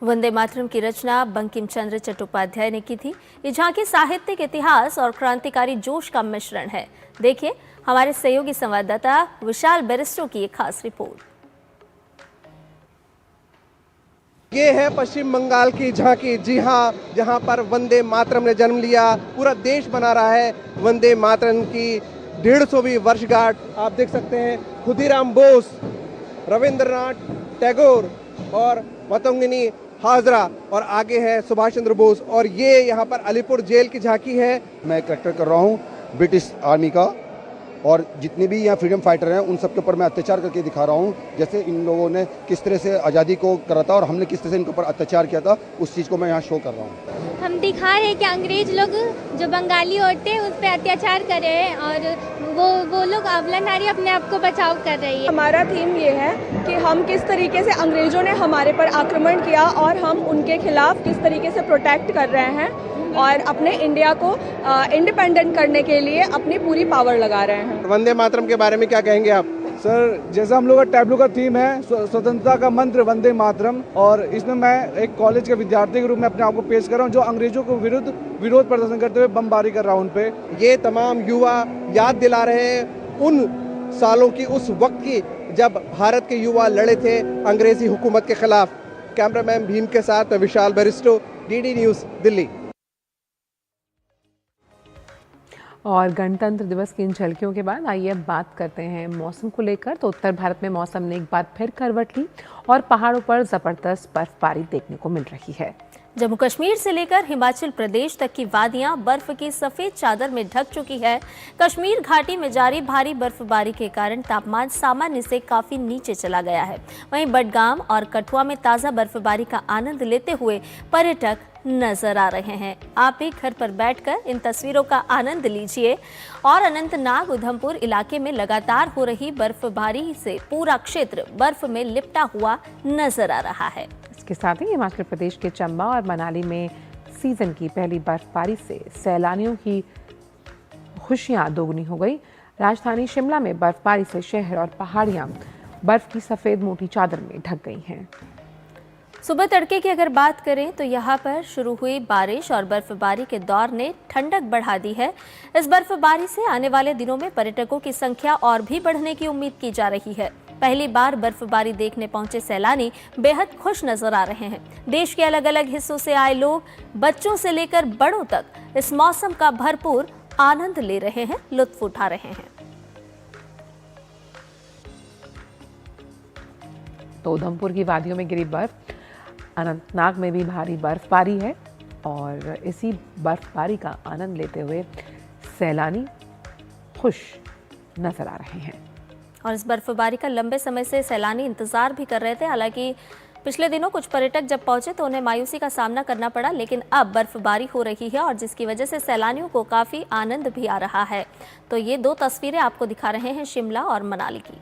वंदे मातरम की रचना बंकिम चंद्र चट्टोपाध्याय ने की थी। ये झांकी साहित्यिक इतिहास और क्रांतिकारी जोश का मिश्रण है। देखिए हमारे सहयोगी संवाददाता विशाल बेरिस्टो की एक खास रिपोर्ट। ये है पश्चिम बंगाल की झांकी। जी हाँ, जहाँ पर वंदे मातरम ने जन्म लिया, पूरा देश मना रहा है वंदे मातरम की 150वीं वर्षगांठ। आप देख सकते हैं खुदीराम बोस, रविंद्रनाथ टैगोर और मातंगिनी हाजरा और आगे है सुभाष चंद्र बोस। और ये यहाँ पर अलीपुर जेल की झांकी है। मैं करेक्टर कर रहा हूँ ब्रिटिश आर्मी का, और जितने भी यहाँ फ्रीडम फाइटर हैं उन सब के ऊपर मैं अत्याचार करके दिखा रहा हूँ। जैसे इन लोगों ने किस तरह से आज़ादी को करा था और हमने किस तरह से इनके ऊपर अत्याचार किया था, उस चीज़ को मैं यहाँ शो कर रहा हूँ। हम दिखा रहे हैं कि अंग्रेज लोग जो बंगाली औरतें हैं उस पर अत्याचार कर रहे हैं और वो लोग अबला नारी अपने आप को बचाव कर रही है। हमारा थीम ये है कि हम किस तरीके से अंग्रेजों ने हमारे पर आक्रमण किया और हम उनके खिलाफ किस तरीके से प्रोटेक्ट कर रहे हैं और अपने इंडिया को इंडिपेंडेंट करने के लिए अपनी पूरी पावर लगा रहे हैं। वंदे मातरम के बारे में क्या कहेंगे आप? सर, जैसा हम लोग का टैब्लू का थीम है स्वतंत्रता का मंत्र वंदे मातरम, और इसमें मैं एक कॉलेज के विद्यार्थी के रूप में अपने आप को पेश कर रहा हूँ जो अंग्रेजों को विरोध प्रदर्शन करते हुए बमबारी कर रहा हूँ उन पे। ये तमाम युवा याद दिला रहे हैं उन सालों की, उस वक्त की जब भारत के युवा लड़े थे अंग्रेजी हुकूमत के खिलाफ। कैमरामैन भीम के साथ मैं विशाल बेरिस्टो, डीडी न्यूज़, दिल्ली। और गणतंत्र दिवस की इन झलकियों के बाद आइए अब बात करते हैं मौसम को लेकर। तो उत्तर भारत में मौसम ने एक बार फिर करवट ली और पहाड़ों पर जबरदस्त बर्फबारी देखने को मिल रही है। जम्मू कश्मीर से लेकर हिमाचल प्रदेश तक की वादियां बर्फ की सफेद चादर में ढक चुकी है। कश्मीर घाटी में जारी भारी बर्फबारी के कारण तापमान सामान्य से काफी नीचे चला गया है। वहीं बडगाम और कठुआ में ताजा बर्फबारी का आनंद लेते हुए पर्यटक नजर आ रहे हैं। आप भी घर पर बैठकर इन तस्वीरों का आनंद लीजिए। और अनंतनाग उधमपुर इलाके में लगातार हो रही बर्फबारी से पूरा क्षेत्र बर्फ में लिपटा हुआ नजर आ रहा है। इसके साथ ही हिमाचल प्रदेश के चंबा और मनाली में सीजन की पहली बर्फबारी से सैलानियों की खुशियां दोगुनी हो गई। राजधानी शिमला में बर्फबारी से शहर और पहाड़ियां बर्फ की सफेद मोटी चादर में ढक गई हैं। सुबह तड़के की अगर बात करें तो यहाँ पर शुरू हुई बारिश और बर्फबारी के दौर ने ठंडक बढ़ा दी है। इस बर्फबारी से आने वाले दिनों में पर्यटकों की संख्या और भी बढ़ने की उम्मीद की जा रही है। पहली बार बर्फबारी देखने पहुंचे सैलानी बेहद खुश नजर आ रहे हैं। देश के अलग अलग हिस्सों से आए लोग बच्चों से लेकर बड़ों तक इस मौसम का भरपूर आनंद ले रहे हैं, लुत्फ उठा रहे हैं। तो उधमपुर की वादियों में गिरी बर्फ, अनंतनाग में भी भारी बर्फबारी है और इसी बर्फबारी का आनंद लेते हुए सैलानी खुश नजर आ रहे हैं। और इस बर्फबारी का लंबे समय से सैलानी इंतजार भी कर रहे थे। हालांकि पिछले दिनों कुछ पर्यटक जब पहुंचे तो उन्हें मायूसी का सामना करना पड़ा, लेकिन अब बर्फबारी हो रही है और जिसकी वजह से सैलानियों को काफी आनंद भी आ रहा है। तो ये दो तस्वीरें आपको दिखा रहे हैं शिमला और मनाली की।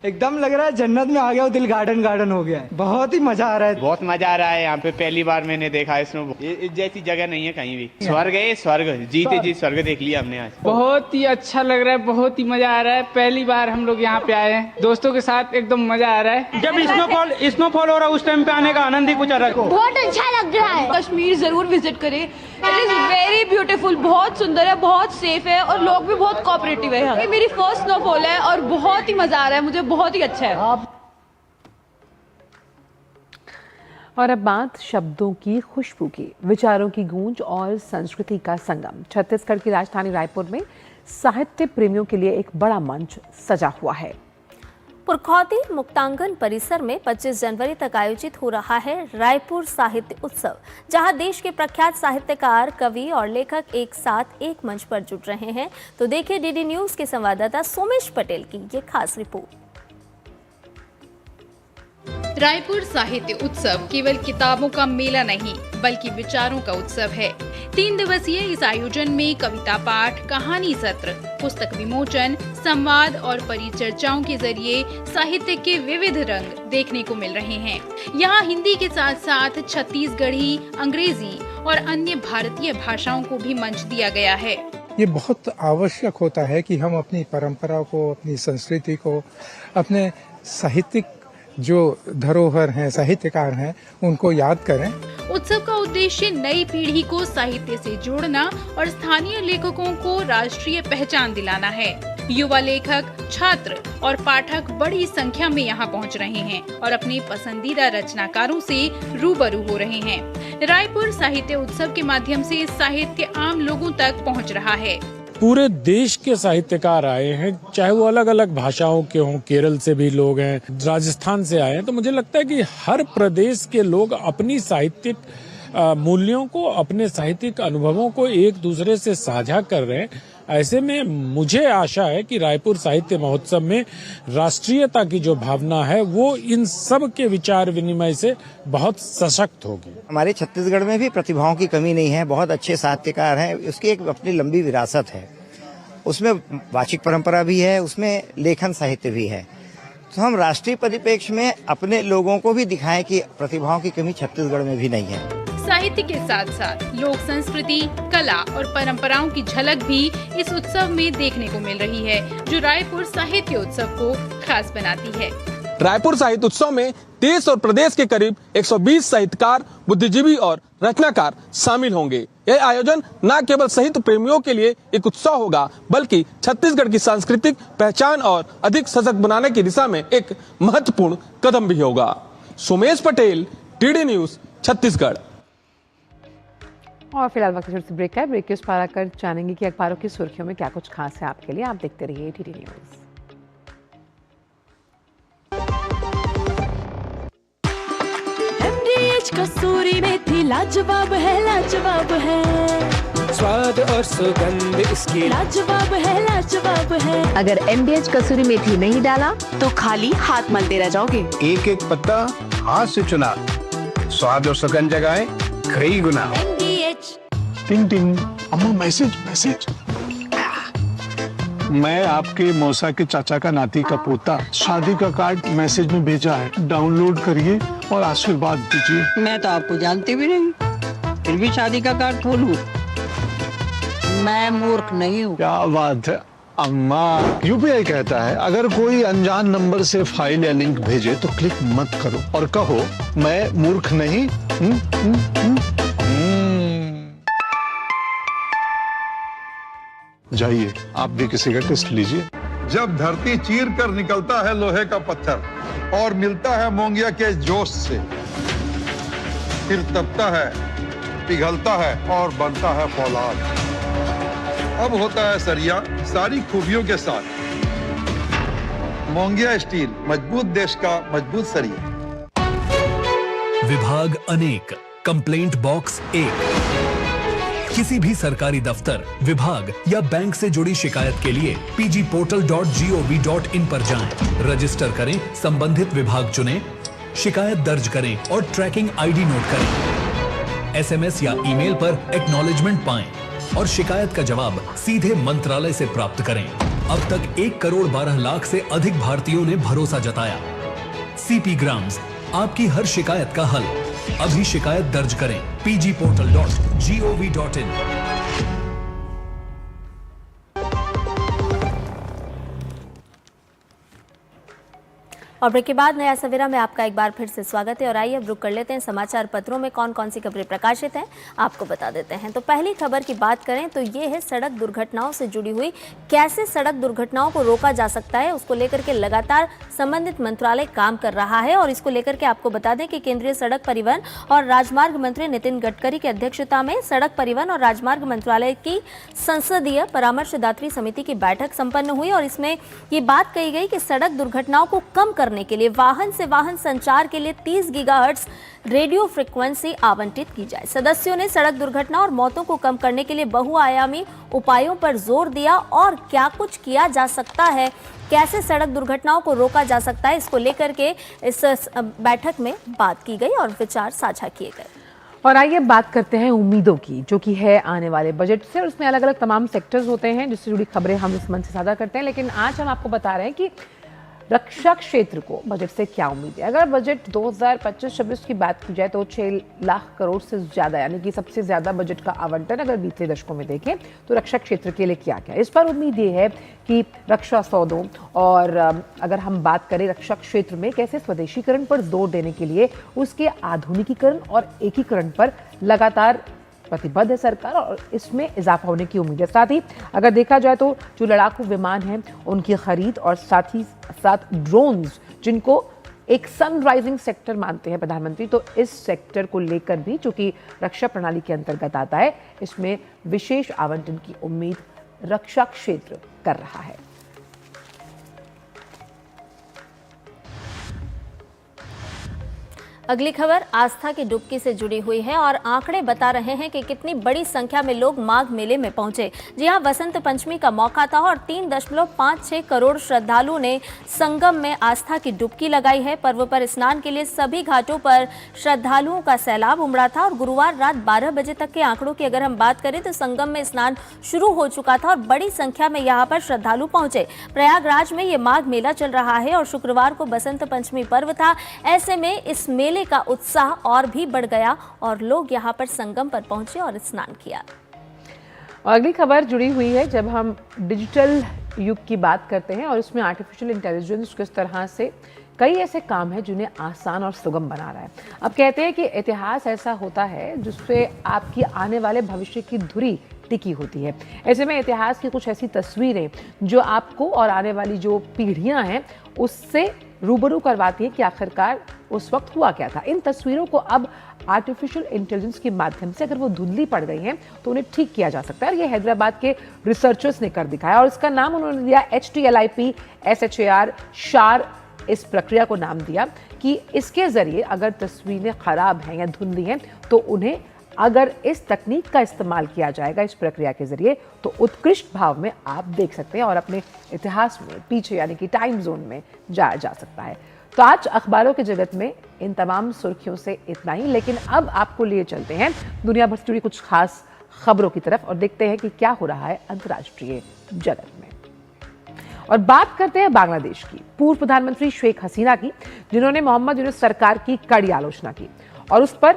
एकदम लग रहा है जन्नत में आ गया हूँ, दिल गार्डन गार्डन हो गया है। बहुत ही मजा आ रहा है, बहुत मजा आ रहा है यहाँ पे। पहली बार मैंने देखा है इसमें, इस जैसी जगह नहीं है कहीं भी। स्वर्ग है, स्वर्ग जीते जी स्वर्ग देख लिया हमने आज। बहुत ही अच्छा लग रहा है, बहुत ही मजा आ रहा है। पहली बार हम लोग यहाँ पे आए हैं दोस्तों के साथ, एकदम मजा आ रहा है। जब स्नोफॉल हो रहा है उस टाइम पे आने का आनंद ही कुछ अलग हो। बहुत अच्छा लग रहा है। कश्मीर जरूर विजिट करें, इट इज वेरी ब्यूटीफुल, बहुत सुंदर है, बहुत सेफ है और लोग भी बहुत कोऑपरेटिव है। ये मेरी फर्स्ट स्नोफॉल है और बहुत ही मजा आ रहा है मुझे, बहुत ही अच्छा है। और अब बात शब्दों की खुशबू की, विचारों की गूंज और संस्कृति का संगम। छत्तीसगढ़ की राजधानी रायपुर में साहित्य प्रेमियों के लिए एक बड़ा मंच सजा हुआ है। पुरखौती मुक्तांगन परिसर में 25 जनवरी तक आयोजित हो रहा है रायपुर साहित्य उत्सव, जहां देश के प्रख्यात साहित्यकार, कवि और लेखक एक साथ एक मंच पर जुट रहे हैं। तो देखिए डीडी न्यूज के संवाददाता सोमेश पटेल की ये खास रिपोर्ट। रायपुर साहित्य उत्सव केवल किताबों का मेला नहीं बल्कि विचारों का उत्सव है। 3 दिवसीय इस आयोजन में कविता पाठ, कहानी सत्र, पुस्तक विमोचन, संवाद और परिचर्चाओं के जरिए साहित्य के विविध रंग देखने को मिल रहे हैं। यहाँ हिंदी के साथ साथ छत्तीसगढ़ी, अंग्रेजी और अन्य भारतीय भाषाओं को भी मंच दिया गया है। ये बहुत आवश्यक होता है कि हम अपनी परंपरा को, अपनी संस्कृति को, अपने साहित्यिक जो धरोहर हैं, साहित्यकार हैं, उनको याद करें। उत्सव का उद्देश्य नई पीढ़ी को साहित्य से जोड़ना और स्थानीय लेखकों को राष्ट्रीय पहचान दिलाना है। युवा लेखक, छात्र और पाठक बड़ी संख्या में यहाँ पहुँच रहे हैं और अपने पसंदीदा रचनाकारों से रूबरू हो रहे हैं। रायपुर साहित्य उत्सव के माध्यम से साहित्य आम लोगों तक पहुँच रहा है। पूरे देश के साहित्यकार आए हैं, चाहे वो अलग अलग भाषाओं के हों, केरल से भी लोग हैं, राजस्थान से आए हैं। तो मुझे लगता है कि हर प्रदेश के लोग अपनी साहित्यिक मूल्यों को, अपने साहित्यिक अनुभवों को एक दूसरे से साझा कर रहे हैं। ऐसे में मुझे आशा है कि रायपुर साहित्य महोत्सव में राष्ट्रीयता की जो भावना है वो इन सब के विचार विनिमय से बहुत सशक्त होगी। हमारे छत्तीसगढ़ में भी प्रतिभाओं की कमी नहीं है, बहुत अच्छे साहित्यकार हैं, उसकी एक अपनी लंबी विरासत है, उसमें वाचिक परंपरा भी है, उसमें लेखन साहित्य भी है। तो हम राष्ट्रीय परिप्रेक्ष्य में अपने लोगों को भी दिखाएं कि प्रतिभाओं की कमी छत्तीसगढ़ में भी नहीं है। साहित्य के साथ साथ लोक संस्कृति, कला और परंपराओं की झलक भी इस उत्सव में देखने को मिल रही है, जो रायपुर साहित्य उत्सव को खास बनाती है। रायपुर साहित्य उत्सव में देश और प्रदेश के करीब 120 साहित्यकार, बुद्धिजीवी और रचनाकार शामिल होंगे। यह आयोजन न केवल साहित्य प्रेमियों के लिए एक उत्सव होगा, बल्कि छत्तीसगढ़ की सांस्कृतिक पहचान और अधिक सशक्त बनाने की दिशा में एक महत्वपूर्ण कदम भी होगा। Somesh Patel, DD news, Chhattisgarh. और फिलहाल वक्त छोटे से ब्रेक है। ब्रेक के उस पार आकर जानेंगे कि अखबारों की सुर्खियों में क्या कुछ खास है आपके लिए। आप देखते रहिए डीडी न्यूज। MDH कसूरी मेथी लाजवाब है, लाजवाब है। स्वाद और सुगंध इसकी लाजवाब है, लाजवाब है। अगर MDH कसूरी मेथी नहीं डाला तो खाली हाथ मलते रह जाओगे। एक एक पत्ता हाथ से चुना, स्वाद और सुगंध जगाए कई गुना। टिंग टिंग, अम्मा मैसेज मैसेज। मैं आपके मौसा के चाचा का नाती का पोता, शादी का कार्ड मैसेज में भेजा है, डाउनलोड करिए और आशीर्वाद दीजिए। मैं तो आपको जानती भी नहीं, फिर भी शादी का कार्ड खोलूं? मैं मूर्ख नहीं हूँ। क्या बात है अम्मा। UPI कहता है अगर कोई अनजान नंबर से फाइल या लिंक भेजे तो क्लिक मत करो और कहो मैं मूर्ख नहीं। जाइए आप भी किसी का टेस्ट लीजिए। जब धरती चीर कर निकलता है लोहे का पत्थर और मिलता है मोंगिया के जोश से, फिर तपता है, पिघलता है और बनता है फौलाद। अब होता है सरिया सारी खूबियों के साथ। मोंगिया स्टील, मजबूत देश का मजबूत सरिया। विभाग अनेक, कंप्लेंट बॉक्स 1। किसी भी सरकारी दफ्तर, विभाग या बैंक से जुड़ी शिकायत के लिए pgportal.gov.in पर जाएं, रजिस्टर करें, संबंधित विभाग चुनें, शिकायत दर्ज करें और ट्रैकिंग ID नोट करें। SMS या ईमेल पर एक्नॉलेजमेंट पाएं और शिकायत का जवाब सीधे मंत्रालय से प्राप्त करें। अब तक 1 करोड़ 12 लाख से अधिक भारतीयों ने भरोसा जताया। CP ग्राम्स, आपकी हर शिकायत का हल। अभी शिकायत दर्ज करें pgportal.gov.in। और ब्रेक के बाद नया सवेरा में आपका एक बार फिर से स्वागत है। और आइए अब रुक कर लेते हैं समाचार पत्रों में कौन कौन सी खबरें प्रकाशित हैं, आपको बता देते हैं। तो पहली खबर की बात करें तो ये है सड़क दुर्घटनाओं से जुड़ी हुई, कैसे सड़क दुर्घटनाओं को रोका जा सकता है उसको लेकर के लगातार संबंधित मंत्रालय काम कर रहा है। और इसको लेकर के आपको बता दें कि केंद्रीय सड़क परिवहन और राजमार्ग मंत्री नितिन गडकरी की अध्यक्षता में सड़क परिवहन और राजमार्ग मंत्रालय की संसदीय परामर्शदात्री समिति की बैठक संपन्न हुई और इसमें ये बात कही गई कि सड़क दुर्घटनाओं को कम करने के लिए वाहन से वाहन संचार के लिए 30 गीगाहर्ट्ज रेडियो फ्रीक्वेंसी आवंटित की जाए। सदस्यों ने सड़क दुर्घटना और मौतों को कम करने के लिए बहुआयामी उपायों पर जोर दिया और क्या कुछ किया जा सकता है, कैसे सड़क दुर्घटनाओं को रोका जा सकता है, इसको लेकर के इस बैठक में बात की गई और विचार साझा किए गए। और आइए बात करते हैं उम्मीदों की, जो कि है आने वाले बजट से। और उसमें अलग अलग तमाम सेक्टर्स होते हैं जिससे जुड़ी खबरें हम इस मंच से साझा करते हैं। लेकिन आज हम आपको बता रहे हैं कि रक्षा क्षेत्र को बजट से क्या उम्मीद है। अगर बजट 2025-26 की बात की जाए तो 6 लाख करोड़ से ज़्यादा, यानी कि सबसे ज़्यादा बजट का आवंटन अगर बीते दशकों में देखें तो रक्षा क्षेत्र के लिए क्या क्या है। इस पर उम्मीद ये है कि रक्षा सौदों और अगर हम बात करें रक्षा क्षेत्र में कैसे स्वदेशीकरण पर जोर देने के लिए उसके आधुनिकीकरण और एकीकरण पर लगातार प्रतिबद्ध है सरकार और इसमें इजाफा होने की उम्मीद है। साथ ही अगर देखा जाए तो जो लड़ाकू विमान हैं उनकी खरीद और साथ ही साथ ड्रोन्स, जिनको एक सनराइजिंग सेक्टर मानते हैं प्रधानमंत्री, तो इस सेक्टर को लेकर भी चूंकि रक्षा प्रणाली के अंतर्गत आता है, इसमें विशेष आवंटन की उम्मीद रक्षा क्षेत्र कर रहा है। अगली खबर आस्था की डुबकी से जुड़ी हुई है और आंकड़े बता रहे हैं कि कितनी बड़ी संख्या में लोग माघ मेले में पहुंचे। जी हां, वसंत पंचमी का मौका था और 3.56 करोड़ श्रद्धालुओं ने संगम में आस्था की डुबकी लगाई है। पर्व पर स्नान के लिए सभी घाटों पर श्रद्धालुओं का सैलाब उमड़ा था और गुरुवार रात 12 बजे तक के आंकड़ों की अगर हम बात करें तो संगम में स्नान शुरू हो चुका था और बड़ी संख्या में यहाँ पर श्रद्धालु पहुंचे। प्रयागराज में ये माघ मेला चल रहा है और शुक्रवार को बसंत पंचमी पर्व था। ऐसे में इस मेले का उत्साह और भी बढ़ गया और लोग यहाँ पर संगम पर पहुंचे और स्नान किया। और अगली खबर जुड़ी हुई है जब हम डिजिटल युग की बात करते हैं और इसमें आर्टिफिशियल इंटेलिजेंस किस तरह से कई ऐसे काम हैं जिन्हें आसान और सुगम बना रहा है। अब कहते हैं कि इतिहास ऐसा होता है जिससे आपकी आने वाले भविष्य की धुरी टिकी होती है। ऐसे में इतिहास की कुछ ऐसी तस्वीरें जो आपको और आने वाली जो पीढ़ियां हैं उससे रूबरू करवाती है कि आखिरकार उस वक्त हुआ क्या था। इन तस्वीरों को अब आर्टिफिशियल इंटेलिजेंस के माध्यम से अगर वो धुंधली पड़ गई हैं तो उन्हें ठीक किया जा सकता है। और ये हैदराबाद के रिसर्चर्स ने कर दिखाया और इसका नाम उन्होंने दिया HTLIP SHAR शार। इस प्रक्रिया को नाम दिया कि इसके जरिए अगर तस्वीरें खराब हैं या धुंधली हैं तो उन्हें अगर इस तकनीक का इस्तेमाल किया जाएगा इस प्रक्रिया के जरिए तो उत्कृष्ट भाव में आप देख सकते हैं और अपने इतिहास में पीछे यानी कि टाइम जोन में जाया जा सकता है। तो आज अखबारों के जगत में इन तमाम सुर्खियों से इतना ही, लेकिन अब आपको लिए चलते हैं दुनिया भर से जुड़ी कुछ खास खबरों की तरफ और देखते हैं कि क्या हो रहा है अंतर्राष्ट्रीय जगत में। और बात करते हैं बांग्लादेश की पूर्व प्रधानमंत्री शेख हसीना की, जिन्होंने मोहम्मद यूनुस सरकार की कड़ी आलोचना की और उस पर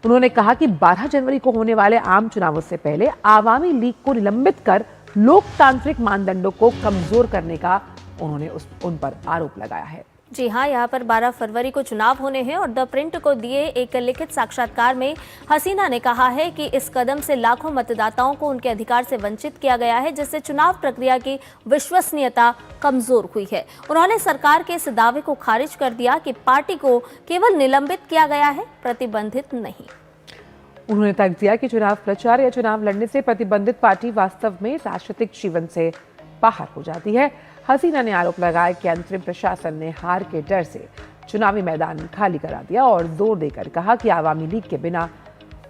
उन्होंने कहा कि 12 जनवरी को होने वाले आम चुनावों से पहले आवामी लीग को निलंबित कर लोकतांत्रिक मानदंडों को कमजोर करने का उन्होंने उन पर आरोप लगाया है। जी हाँ, यहाँ पर 12 फरवरी को चुनाव होने हैं और द प्रिंट को दिए एक लिखित साक्षात्कार में हसीना ने कहा है कि इस कदम से लाखों मतदाताओं को उनके अधिकार से वंचित किया गया है, जिससे चुनाव प्रक्रिया की विश्वसनीयता कमजोर हुई है। उन्होंने सरकार के इस दावे को खारिज कर दिया कि पार्टी को केवल निलंबित किया गया है, प्रतिबंधित नहीं। उन्होंने तर्क दिया कि चुनाव प्रचार या चुनाव लड़ने से प्रतिबंधित पार्टी वास्तव में राजनीतिक जीवन से बाहर हो जाती है। हसीना ने आरोप लगाया कि अंतरिम प्रशासन ने हार के डर से चुनावी मैदान खाली करा दिया और जोर देकर कहा कि आवामी लीग के बिना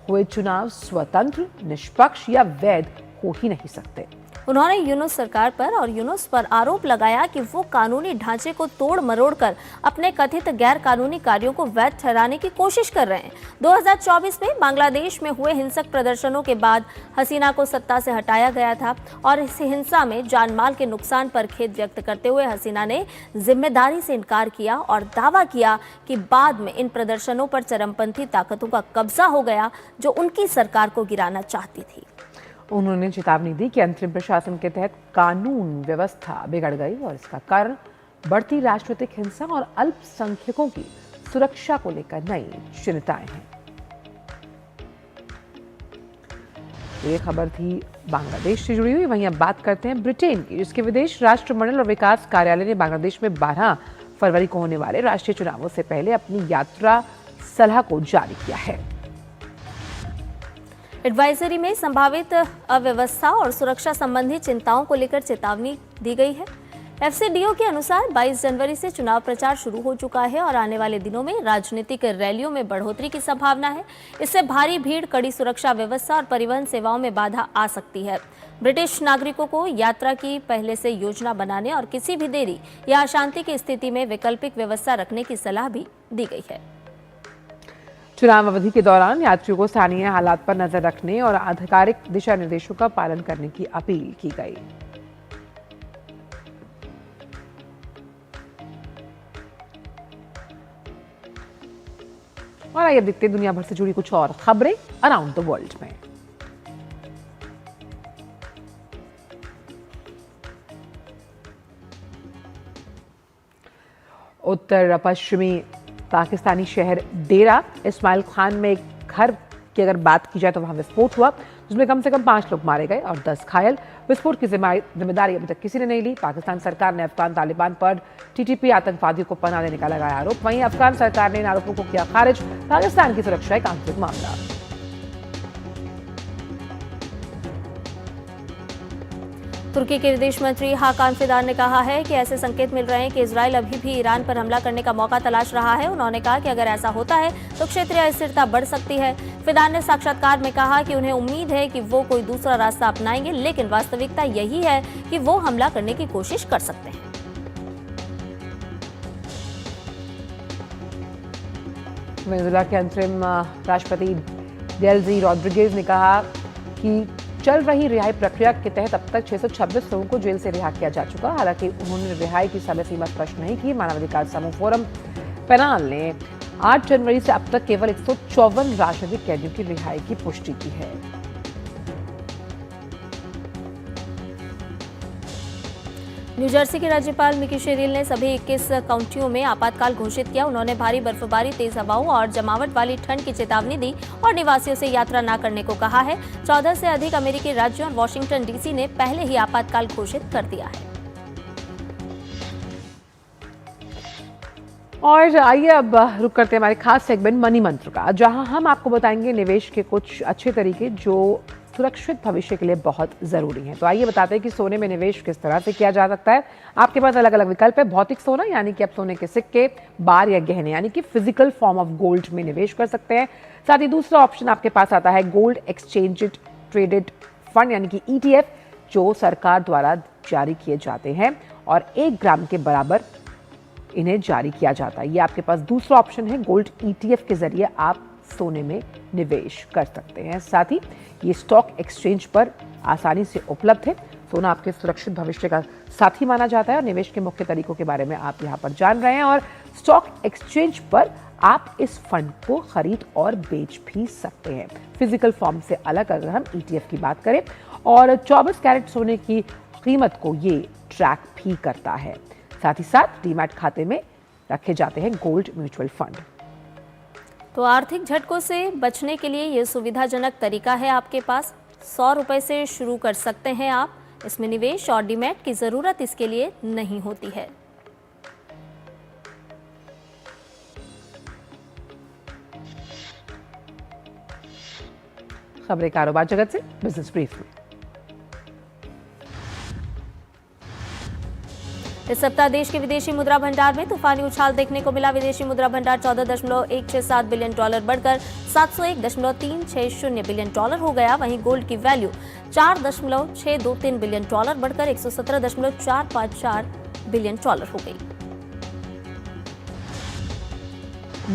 हुए चुनाव स्वतंत्र, निष्पक्ष या वैध हो ही नहीं सकते। उन्होंने यूनुस सरकार पर और यूनुस पर आरोप लगाया कि वो कानूनी ढांचे को तोड़ मरोड़ कर अपने कथित गैर कानूनी कार्यों को वैध ठहराने की कोशिश कर रहे हैं। 2024 में बांग्लादेश में हुए हिंसक प्रदर्शनों के बाद हसीना को सत्ता से हटाया गया था और इस हिंसा में जान माल के नुकसान पर खेद व्यक्त करते हुए हसीना ने जिम्मेदारी से इनकार किया और दावा किया कि बाद में इन प्रदर्शनों पर चरमपंथी ताकतों का कब्जा हो गया जो उनकी सरकार को गिराना चाहती थी। उन्होंने चेतावनी दी कि अंतरिम प्रशासन के तहत कानून व्यवस्था बिगड़ गई और इसका कारण बढ़ती राजनीतिक हिंसा और अल्पसंख्यकों की सुरक्षा को लेकर नई चिंताएं हैं। ये खबर थी बांग्लादेश से जुड़ी हुई। वहीं अब बात करते हैं ब्रिटेन की, जिसके विदेश राष्ट्रमंडल और विकास कार्यालय ने बांग्लादेश में 12 फरवरी को होने वाले राष्ट्रीय चुनावों से पहले अपनी यात्रा सलाह को जारी किया है। एडवाइजरी में संभावित अव्यवस्था और सुरक्षा संबंधी चिंताओं को लेकर चेतावनी दी गई है। एफसीडीओ के अनुसार 22 जनवरी से चुनाव प्रचार शुरू हो चुका है और आने वाले दिनों में राजनीतिक रैलियों में बढ़ोतरी की संभावना है। इससे भारी भीड़, कड़ी सुरक्षा व्यवस्था और परिवहन सेवाओं में बाधा आ सकती है। ब्रिटिश नागरिकों को यात्रा की पहले से योजना बनाने और किसी भी देरी या अशांति की स्थिति में वैकल्पिक व्यवस्था रखने की सलाह भी दी गई है। चुनाव अवधि के दौरान यात्रियों को स्थानीय हालात पर नजर रखने और आधिकारिक दिशा निर्देशों का पालन करने की अपील की गई। और आइए देखते हैं दुनिया भर से जुड़ी कुछ और खबरें अराउंड द वर्ल्ड में। उत्तर पश्चिमी पाकिस्तानी शहर डेरा इस्माइल खान में एक घर की अगर बात की जाए तो वहां विस्फोट हुआ, जिसमें कम से कम 5 लोग मारे गए और 10 घायल। विस्फोट की जिम्मेदारी अभी तक किसी ने नहीं ली। पाकिस्तान सरकार ने अफगान तालिबान पर टीटीपी आतंकवादियों को पनाह देने का लगाया आरोप। वहीं अफगान सरकार ने इन आरोपों को किया खारिज। पाकिस्तान की सुरक्षा एक आंतरिक मामला। तुर्की के विदेश मंत्री हाकान फिदान ने कहा है कि ऐसे संकेत मिल रहे हैं कि इजराइल अभी भी ईरान पर हमला करने का मौका तलाश रहा है। उन्होंने कहा कि अगर ऐसा होता है तो क्षेत्रीय अस्थिरता बढ़ सकती है। फिदान ने साक्षात्कार में कहा कि उन्हें उम्मीद है कि वो कोई दूसरा रास्ता अपनाएंगे, लेकिन वास्तविकता यही है कि वो हमला करने की कोशिश कर सकते हैं। वेनेजुएला के अंतरिम राष्ट्रपति डेल्सी रॉड्रिगेज ने कहा कि चल रही रिहाई प्रक्रिया के तहत अब तक 626 लोगों को जेल से रिहा किया जा चुका। हालांकि उन्होंने रिहाई की समय सीमा स्पष्ट नहीं की। मानवाधिकार समूह फोरम पेनाल ने 8 जनवरी से अब तक केवल 154 राजनीतिक कैदियों की रिहाई की पुष्टि की है। न्यूजर्सी के राज्यपाल मिकी शेरिल ने सभी 21 काउंटियों में आपातकाल घोषित किया। उन्होंने भारी बर्फबारी, तेज हवाओं और जमावट वाली ठंड की चेतावनी दी और निवासियों से यात्रा न करने को कहा है। 14 से अधिक अमेरिकी राज्यों और वॉशिंगटन डीसी ने पहले ही आपातकाल घोषित कर दिया है। और आइए अब रुक करते हैं हमारे खास सेगमेंट मनी मंत्र का, जहां हम आपको बताएंगे निवेश के कुछ अच्छे तरीके जो सुरक्षित भविष्य के लिए बहुत जरूरी हैं। तो आइए बताते हैं कि सोने में निवेश किस तरह से किया जा सकता है। आपके पास अलग अलग विकल्प है। भौतिक सोना, यानी कि आप सोने के सिक्के, बार या गहने यानी कि फिजिकल फॉर्म ऑफ गोल्ड में निवेश कर सकते हैं। साथ ही दूसरा ऑप्शन आपके पास आता है गोल्ड एक्सचेंज ट्रेडेड फंड यानी कि ETF, जो सरकार द्वारा जारी किए जाते हैं और 1 ग्राम के बराबर इन्हें जारी किया जाता है। ये आपके पास दूसरा ऑप्शन है। गोल्ड ETF के जरिए आप सोने में निवेश कर सकते हैं। साथ ही ये स्टॉक एक्सचेंज पर आसानी से उपलब्ध है। सोना आपके सुरक्षित भविष्य का साथी माना जाता है और निवेश के मुख्य तरीकों के बारे में आप यहाँ पर जान रहे हैं। और स्टॉक एक्सचेंज पर आप इस फंड को खरीद और बेच भी सकते हैं। फिजिकल फॉर्म से अलग अगर हम ETF की बात करें, और 24 कैरेट सोने की कीमत को ये ट्रैक भी करता है। साथ ही साथ डीमैट खाते में रखे जाते हैं गोल्ड म्यूचुअल फंड। तो आर्थिक झटकों से बचने के लिए ये सुविधाजनक तरीका है आपके पास। 100 रुपए से शुरू कर सकते हैं आप। इसमें निवेश और डीमैट की जरूरत इसके लिए नहीं होती है। खबरें कारोबार जगत से, बिजनेस ब्रीफ में। इस सप्ताह देश के विदेशी मुद्रा भंडार में तूफानी उछाल देखने को मिला। विदेशी मुद्रा भंडार $14.167 बिलियन बढ़कर $701.360 बिलियन हो गया। वहीं गोल्ड की वैल्यू $4.623 बिलियन बढ़कर $117.454 बिलियन हो गई।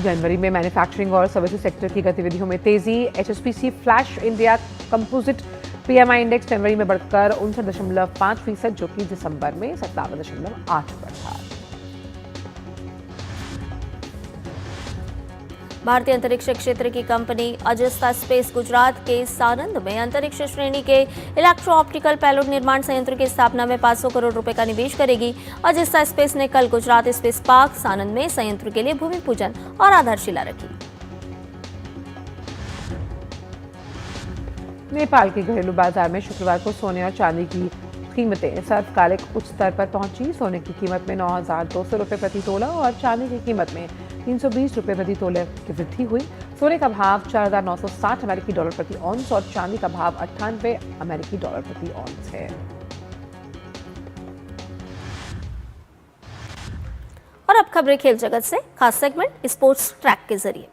जनवरी में मैन्युफैक्चरिंग और सर्विसेज सेक्टर की गतिविधियों में तेजी। HSBC flash India composite PMI index जनवरी में बढ़कर 59.5%, जो कि दिसंबर में 57.8 पर था। भारतीय अंतरिक्ष क्षेत्र की कंपनी अजस्ता स्पेस गुजरात के सानंद में अंतरिक्ष श्रेणी के इलेक्ट्रो ऑप्टिकल पेलोड निर्माण संयंत्र की स्थापना में 500 करोड़ रुपए का निवेश करेगी। अजस्ता स्पेस ने कल गुजरात स्पेस पार्क सानंद में संयंत्र के लिए भूमि पूजन और आधारशिला रखी। नेपाल के घरेलू बाजार में शुक्रवार को सोने और चांदी की कीमतें सर्वकालिक उच्च स्तर पर पहुंची। सोने की कीमत में 9,200 रुपये प्रति तोला और चांदी की कीमत में 320 रुपये प्रति तोले की वृद्धि हुई। सोने का भाव 4,960 अमेरिकी डॉलर प्रति ऑन्स और चांदी का भाव 98 अमेरिकी डॉलर प्रति ऑन्स है। और अब खबरें खेल जगत से, खास सेगमेंट स्पोर्ट्स ट्रैक के जरिए।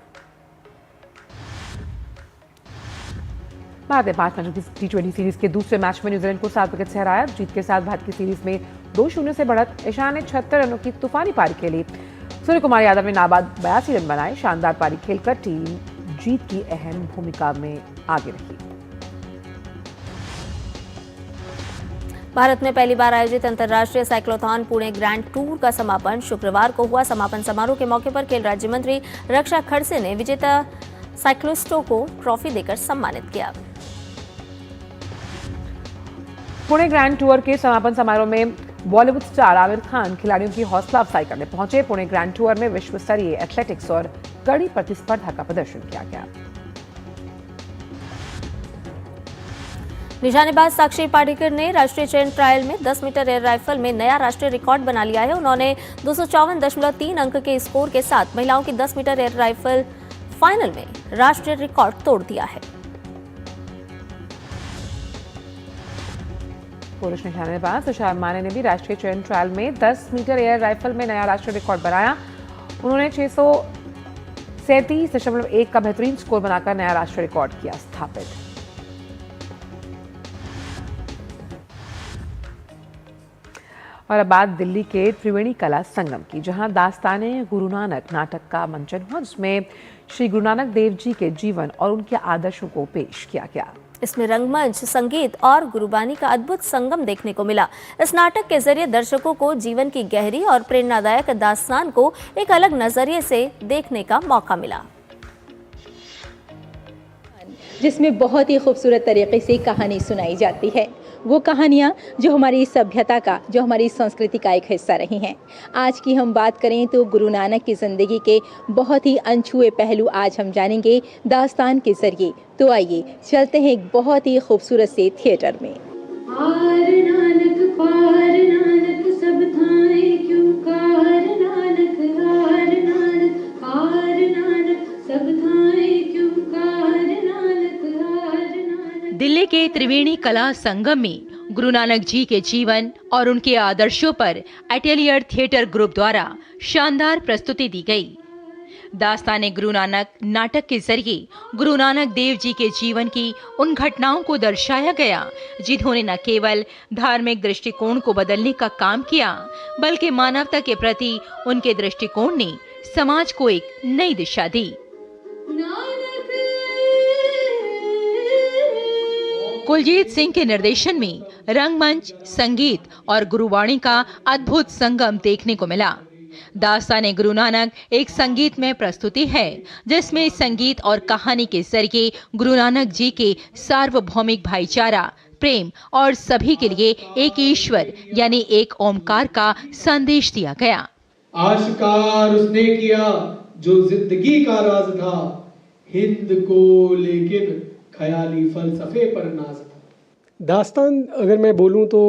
भारत ने 5 मैचों की T20 सीरीज के दूसरे मैच में न्यूजीलैंड को 7 विकेट से हराया। जीत के साथ भारत की सीरीज में 2-0 से बढ़त। ईशान ने 76 रनों की तूफानी पारी खेली। सूर्य कुमार यादव ने नाबाद 82 रन बनाए। शानदार पारी खेलकर टीम जीत की अहम भूमिका में आगे रही। भारत में पहली बार आयोजित अंतर्राष्ट्रीय साइक्लोथॉन पुणे ग्रैंड टूर का समापन शुक्रवार को हुआ। समापन समारोह के मौके पर खेल राज्य मंत्री रक्षा खड़से ने विजेता साइक्लिस्टों को ट्रॉफी देकर सम्मानित किया। पुणे ग्रैंड टूर के समापन समारोह में बॉलीवुड स्टार आमिर खान खिलाड़ियों की हौसला अफजाई करने पहुंचे। पुणे ग्रैंड टूर में विश्व स्तरीय एथलेटिक्स और कड़ी प्रतिस्पर्धा का प्रदर्शन किया गया। निशानेबाज साक्षी पाढ़ीकर ने राष्ट्रीय चयन ट्रायल में 10 मीटर एयर राइफल में नया राष्ट्रीय रिकॉर्ड बना लिया है। उन्होंने 254.3 अंक के स्कोर के साथ महिलाओं की 10 मीटर एयर राइफल फाइनल में राष्ट्रीय रिकॉर्ड तोड़ दिया है। पुरुष निशानेबाज तुषार माने ने भी राष्ट्रीय चयन ट्रायल में 10 मीटर एयर राइफल में नया राष्ट्रीय रिकॉर्ड बनाया। उन्होंने 637.1 का बेहतरीन स्कोर बनाकर नया राष्ट्रीय रिकॉर्ड किया स्थापित। और अब बात दिल्ली के त्रिवेणी कला संगम की, जहां दास्ताने गुरु नानक नाटक का मंचन हुआ, जिसमें श्री गुरु नानक देव जी के जीवन और उनके आदर्शों को पेश किया गया। इसमें रंगमंच, संगीत और गुरुबानी का अद्भुत संगम देखने को मिला। इस नाटक के जरिए दर्शकों को जीवन की गहरी और प्रेरणादायक दास्तान को एक अलग नजरिए से देखने का मौका मिला, जिसमें बहुत ही खूबसूरत तरीके से कहानी सुनाई जाती है। वो कहानियाँ जो हमारी सभ्यता का, जो हमारी संस्कृति का एक हिस्सा रही हैं। आज की हम बात करें तो गुरु नानक की ज़िंदगी के बहुत ही अनछुए पहलू आज हम जानेंगे दास्तान के जरिए। तो आइए चलते हैं एक बहुत ही खूबसूरत से थिएटर में। पार नानक सब थाए क्यों कार नानक, हार नानक पार नानक सब थाए क्यों कार नानक, हार नानक। दिल्ली के त्रिवेणी कला संगम में गुरु नानक जी के जीवन और उनके आदर्शों पर एटेलियर थिएटर ग्रुप द्वारा शानदार प्रस्तुति दी गई। दास्ताने गुरु नानक नाटक के जरिए गुरु नानक देव जी के जीवन की उन घटनाओं को दर्शाया गया जिन्होंने न केवल धार्मिक दृष्टिकोण को बदलने का काम किया, बल्कि मानवता के प्रति उनके दृष्टिकोण ने समाज को एक नई दिशा दी। कुलजीत सिंह के निर्देशन में रंगमंच, संगीत और गुरुवाणी का अद्भुत संगम देखने को मिला। दास्ताने गुरु नानक एक संगीतमय प्रस्तुति है जिसमें संगीत और कहानी के जरिए गुरु नानक जी के सार्वभौमिक भाईचारा, प्रेम और सभी के लिए एक ईश्वर यानी एक ओमकार का संदेश दिया गया। आशिकार उसने किया जो जिंदगी का राज था, हिंद को लेकिन ख्याली फलसफे पर नाज था। दास्तान अगर मैं बोलूं तो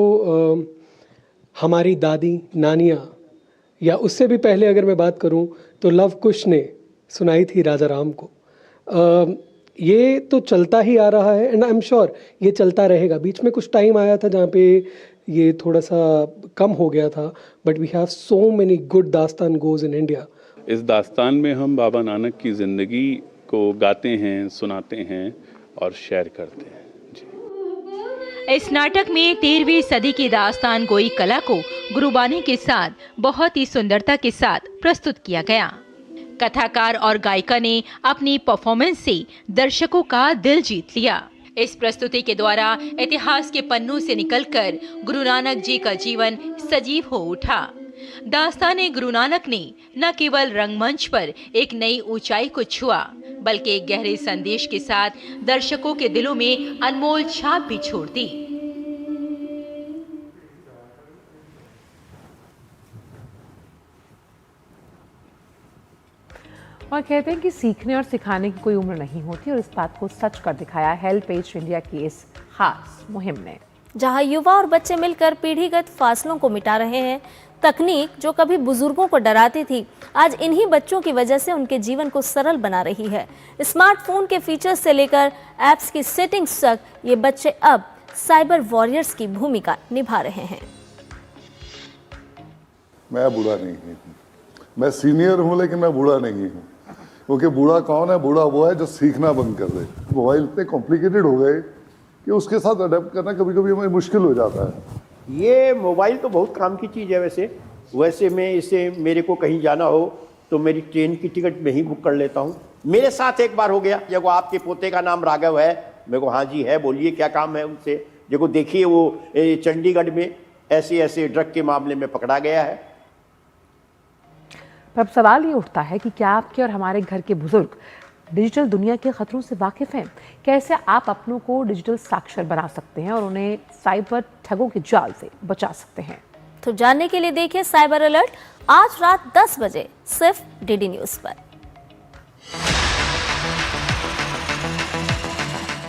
हमारी दादी नानियाँ, या उससे भी पहले अगर मैं बात करूं तो लव कुश ने सुनाई थी राजा राम को। ये तो चलता ही आ रहा है एंड आई एम श्योर ये चलता रहेगा। बीच में कुछ टाइम आया था जहाँ पे ये थोड़ा सा कम हो गया था, but we have so many good दास्तान गोज इन इंडिया। इस दास्तान में हम बाबा नानक की ज़िंदगी को गाते हैं, सुनाते हैं और शेयर करते हैं। इस नाटक में 13वीं सदी की दास्तान गोई कला को गुरुबानी के साथ बहुत ही सुंदरता के साथ प्रस्तुत किया गया। कथाकार और गायिका ने अपनी परफॉर्मेंस से दर्शकों का दिल जीत लिया। इस प्रस्तुति के द्वारा इतिहास के पन्नों से निकलकर गुरु नानक जी का जीवन सजीव हो उठा। दास्ताने गुरु नानक ने न केवल रंगमंच पर एक नई ऊंचाई को छुआ, बल्कि एक गहरे संदेश के साथ दर्शकों के दिलों में अनमोल छाप भी छोड़ दी। और कहते हैं कि सीखने और सिखाने की कोई उम्र नहीं होती, और इस बात को सच कर दिखाया हेल्प एज इंडिया की इस खास मुहिम ने, जहां युवा और बच्चे मिलकर पीढ़ीगत फासलों को मिटा रहे हैं। तकनीक जो कभी बुजुर्गों को डराती थी, आज इन्हीं बच्चों की वजह से उनके जीवन को सरल बना रही है। स्मार्टफोन के फीचर्स से लेकर ऐप्स की सेटिंग्स तक ये बच्चे अब साइबर वॉरियर्स की भूमिका निभा रहे हैं। मैं बूढ़ा नहीं हूँ, मैं सीनियर हूँ, लेकिन मैं बूढ़ा नहीं हूँ, क्योंकि बूढ़ा कौन है? बूढ़ा वो है जो सीखना बंद कर दे। मोबाइल इतने कॉम्प्लिकेटेड हो गए कि उसके साथ अडेप्ट करना कभी कभी हमें मुश्किल हो जाता है। ये मोबाइल तो बहुत काम की चीज़ है। वैसे मैं इससे मेरे को कहीं जाना हो तो मेरी ट्रेन की टिकट में ही बुक कर लेता हूँ। मेरे साथ एक बार हो गया, जब आपके पोते का नाम राघव है, मेरे को हाँ जी है, बोलिए क्या काम है उनसे। देखो देखिए वो चंडीगढ़ में ऐसे ड्रग के मामले में पकड़ा गया है। अब सवाल ये उठता है कि क्या आपके और हमारे घर के बुजुर्ग डिजिटल दुनिया के खतरों से वाकिफ हैं? कैसे आप अपनों को डिजिटल साक्षर बना सकते हैं और उन्हें साइबर ठगों के जाल से बचा सकते हैं? तो जानने के लिए देखिए साइबर अलर्ट आज रात 10 बजे सिर्फ डीडी न्यूज पर।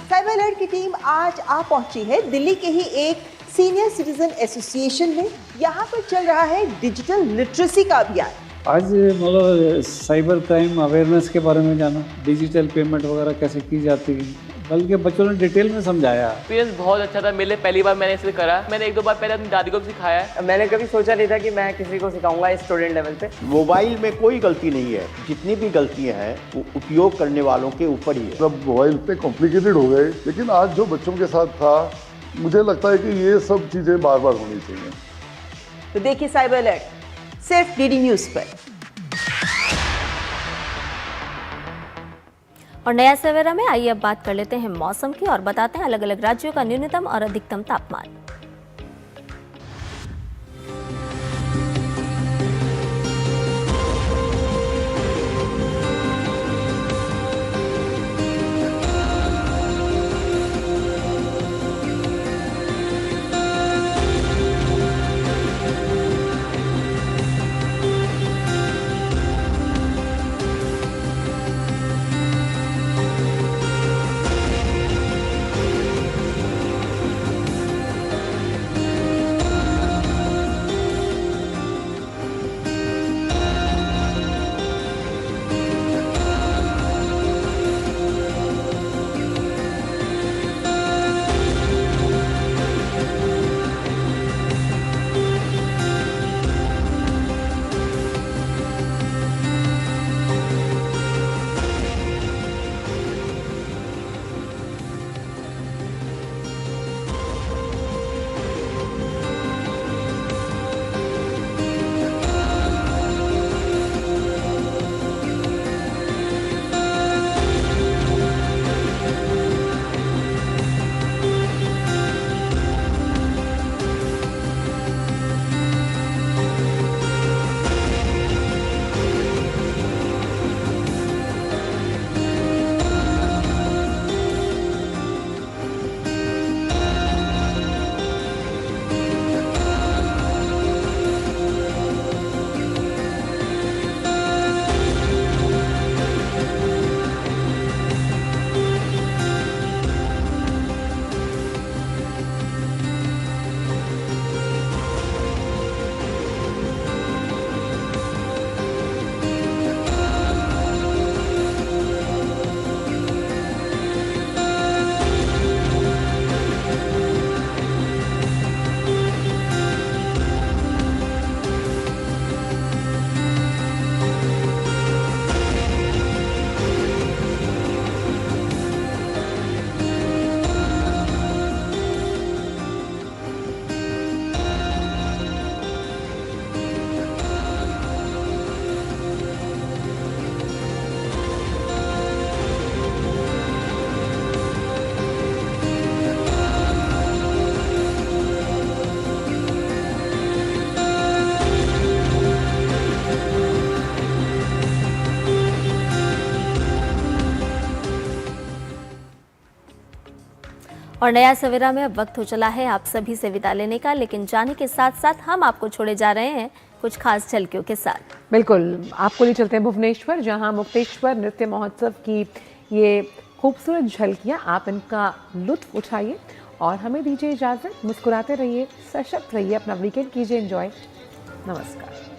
साइबर अलर्ट की टीम आज आ पहुंची है दिल्ली के ही एक सीनियर सिटीजन एसोसिएशन में। यहाँ पर चल रहा है डिजिटल लिटरेसी का अभियान। आज मतलब साइबर क्राइम अवेयरनेस के बारे में जाना, डिजिटल पेमेंट वगैरह कैसे की जाती है, बल्कि बच्चों ने डिटेल में समझाया। एक्सपीरियंस बहुत अच्छा था। मेरे पहली बार मैंने इसे करा। मैंने 1-2 बार पहले अपनी दादी को भी सिखाया है। मैंने कभी सोचा नहीं था कि मैं किसी को सिखाऊंगा स्टूडेंट लेवल पे। मोबाइल में कोई गलती नहीं है, जितनी भी गलतियां हैं वो उपयोग करने वालों के ऊपर ही है। सब मोबाइल इतने कॉम्प्लिकेटेड हो गए, लेकिन आज जो बच्चों के साथ था, मुझे लगता है कि ये सब चीजें बार बार होनी चाहिए। तो देखिए साइबर अलर्ट सिर्फ डीडी न्यूज पर। और नया सवेरा में आइए अब बात कर लेते हैं मौसम की और बताते हैं अलग अलग राज्यों का न्यूनतम और अधिकतम तापमान। और नया सवेरा में अब वक्त हो चला है आप सभी से विदा लेने का, लेकिन जाने के साथ साथ हम आपको छोड़े जा रहे हैं कुछ खास झलकियों के साथ। बिल्कुल, आपको ले चलते हैं भुवनेश्वर, जहां मुक्तेश्वर नृत्य महोत्सव की ये खूबसूरत झलकियां, आप इनका लुत्फ उठाइए और हमें दीजिए इजाजत। मुस्कुराते रहिए, सशक्त रहिए, अपना वीकेंड कीजिए एंजॉय। नमस्कार।